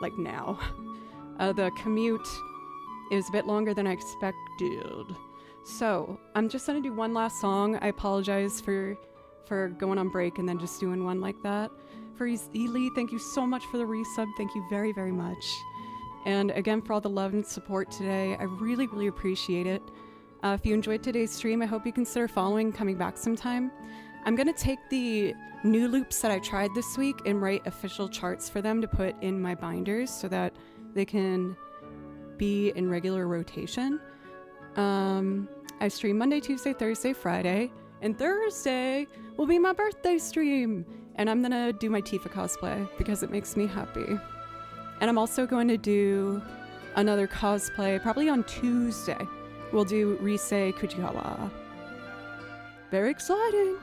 like now. The commute is a bit longer than I expected. So I'm just gonna do one last song. I apologize for going on break and then just doing one like that. For Ely, thank you so much for the resub. Thank you very, very much. And again, for all the love and support today, I really, really appreciate it. If you enjoyed today's stream, I hope you consider following, coming back sometime. I'm going to take the new loops that I tried this week and write official charts for them to put in my binders so that they can be in regular rotation. I stream Monday, Tuesday, Thursday, Friday, and Thursday will be my birthday stream. And I'm going to do my Tifa cosplay because it makes me happy. And I'm also going to do another cosplay probably on Tuesday. We'll do Rise Kujihala. Very exciting.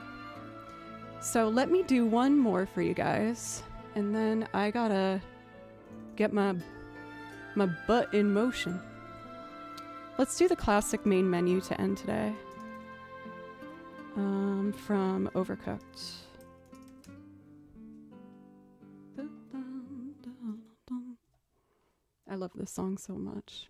So let me do one more for you guys. And then I gotta get my butt in motion. Let's do the classic main menu to end today. From Overcooked. I love this song so much.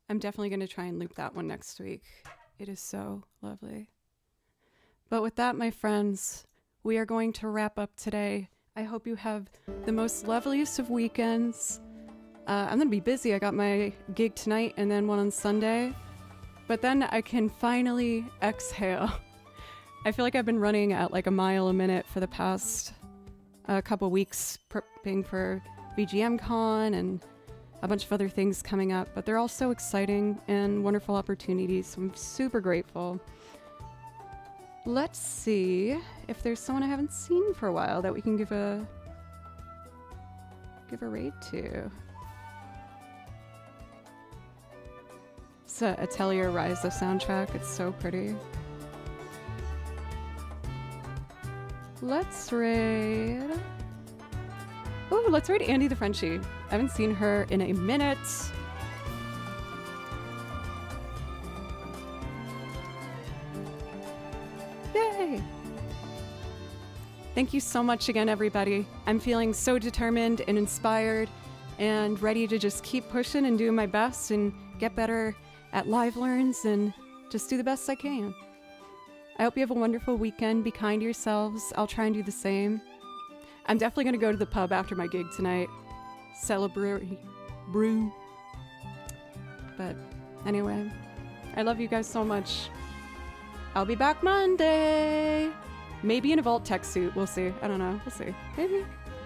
I'm definitely going to try and loop that one next week. It is so lovely. But with that, my friends, we are going to wrap up today. I hope you have the most loveliest of weekends. I'm going to be busy. I got my gig tonight and then one on Sunday. But then I can finally exhale. I feel like I've been running at like a mile a minute for the past couple weeks, prepping for VGM Con and a bunch of other things coming up, but they're all so exciting and wonderful opportunities, so I'm super grateful. Let's see if there's someone I haven't seen for a while that we can give a raid to. It's a Atelier Ryza soundtrack. It's so pretty. Let's raid... Ooh, let's raid Andy the Frenchie. I haven't seen her in a minute. Yay! Thank you so much again, everybody. I'm feeling so determined and inspired and ready to just keep pushing and doing my best and get better at live learns and just do the best I can. I hope you have a wonderful weekend. Be kind to yourselves. I'll try and do the same. I'm definitely going to go to the pub after my gig tonight. Celebrate brew. But anyway, I love you guys so much. I'll be back Monday. Maybe in a Vault Tech suit. We'll see. I don't know. We'll see. Maybe.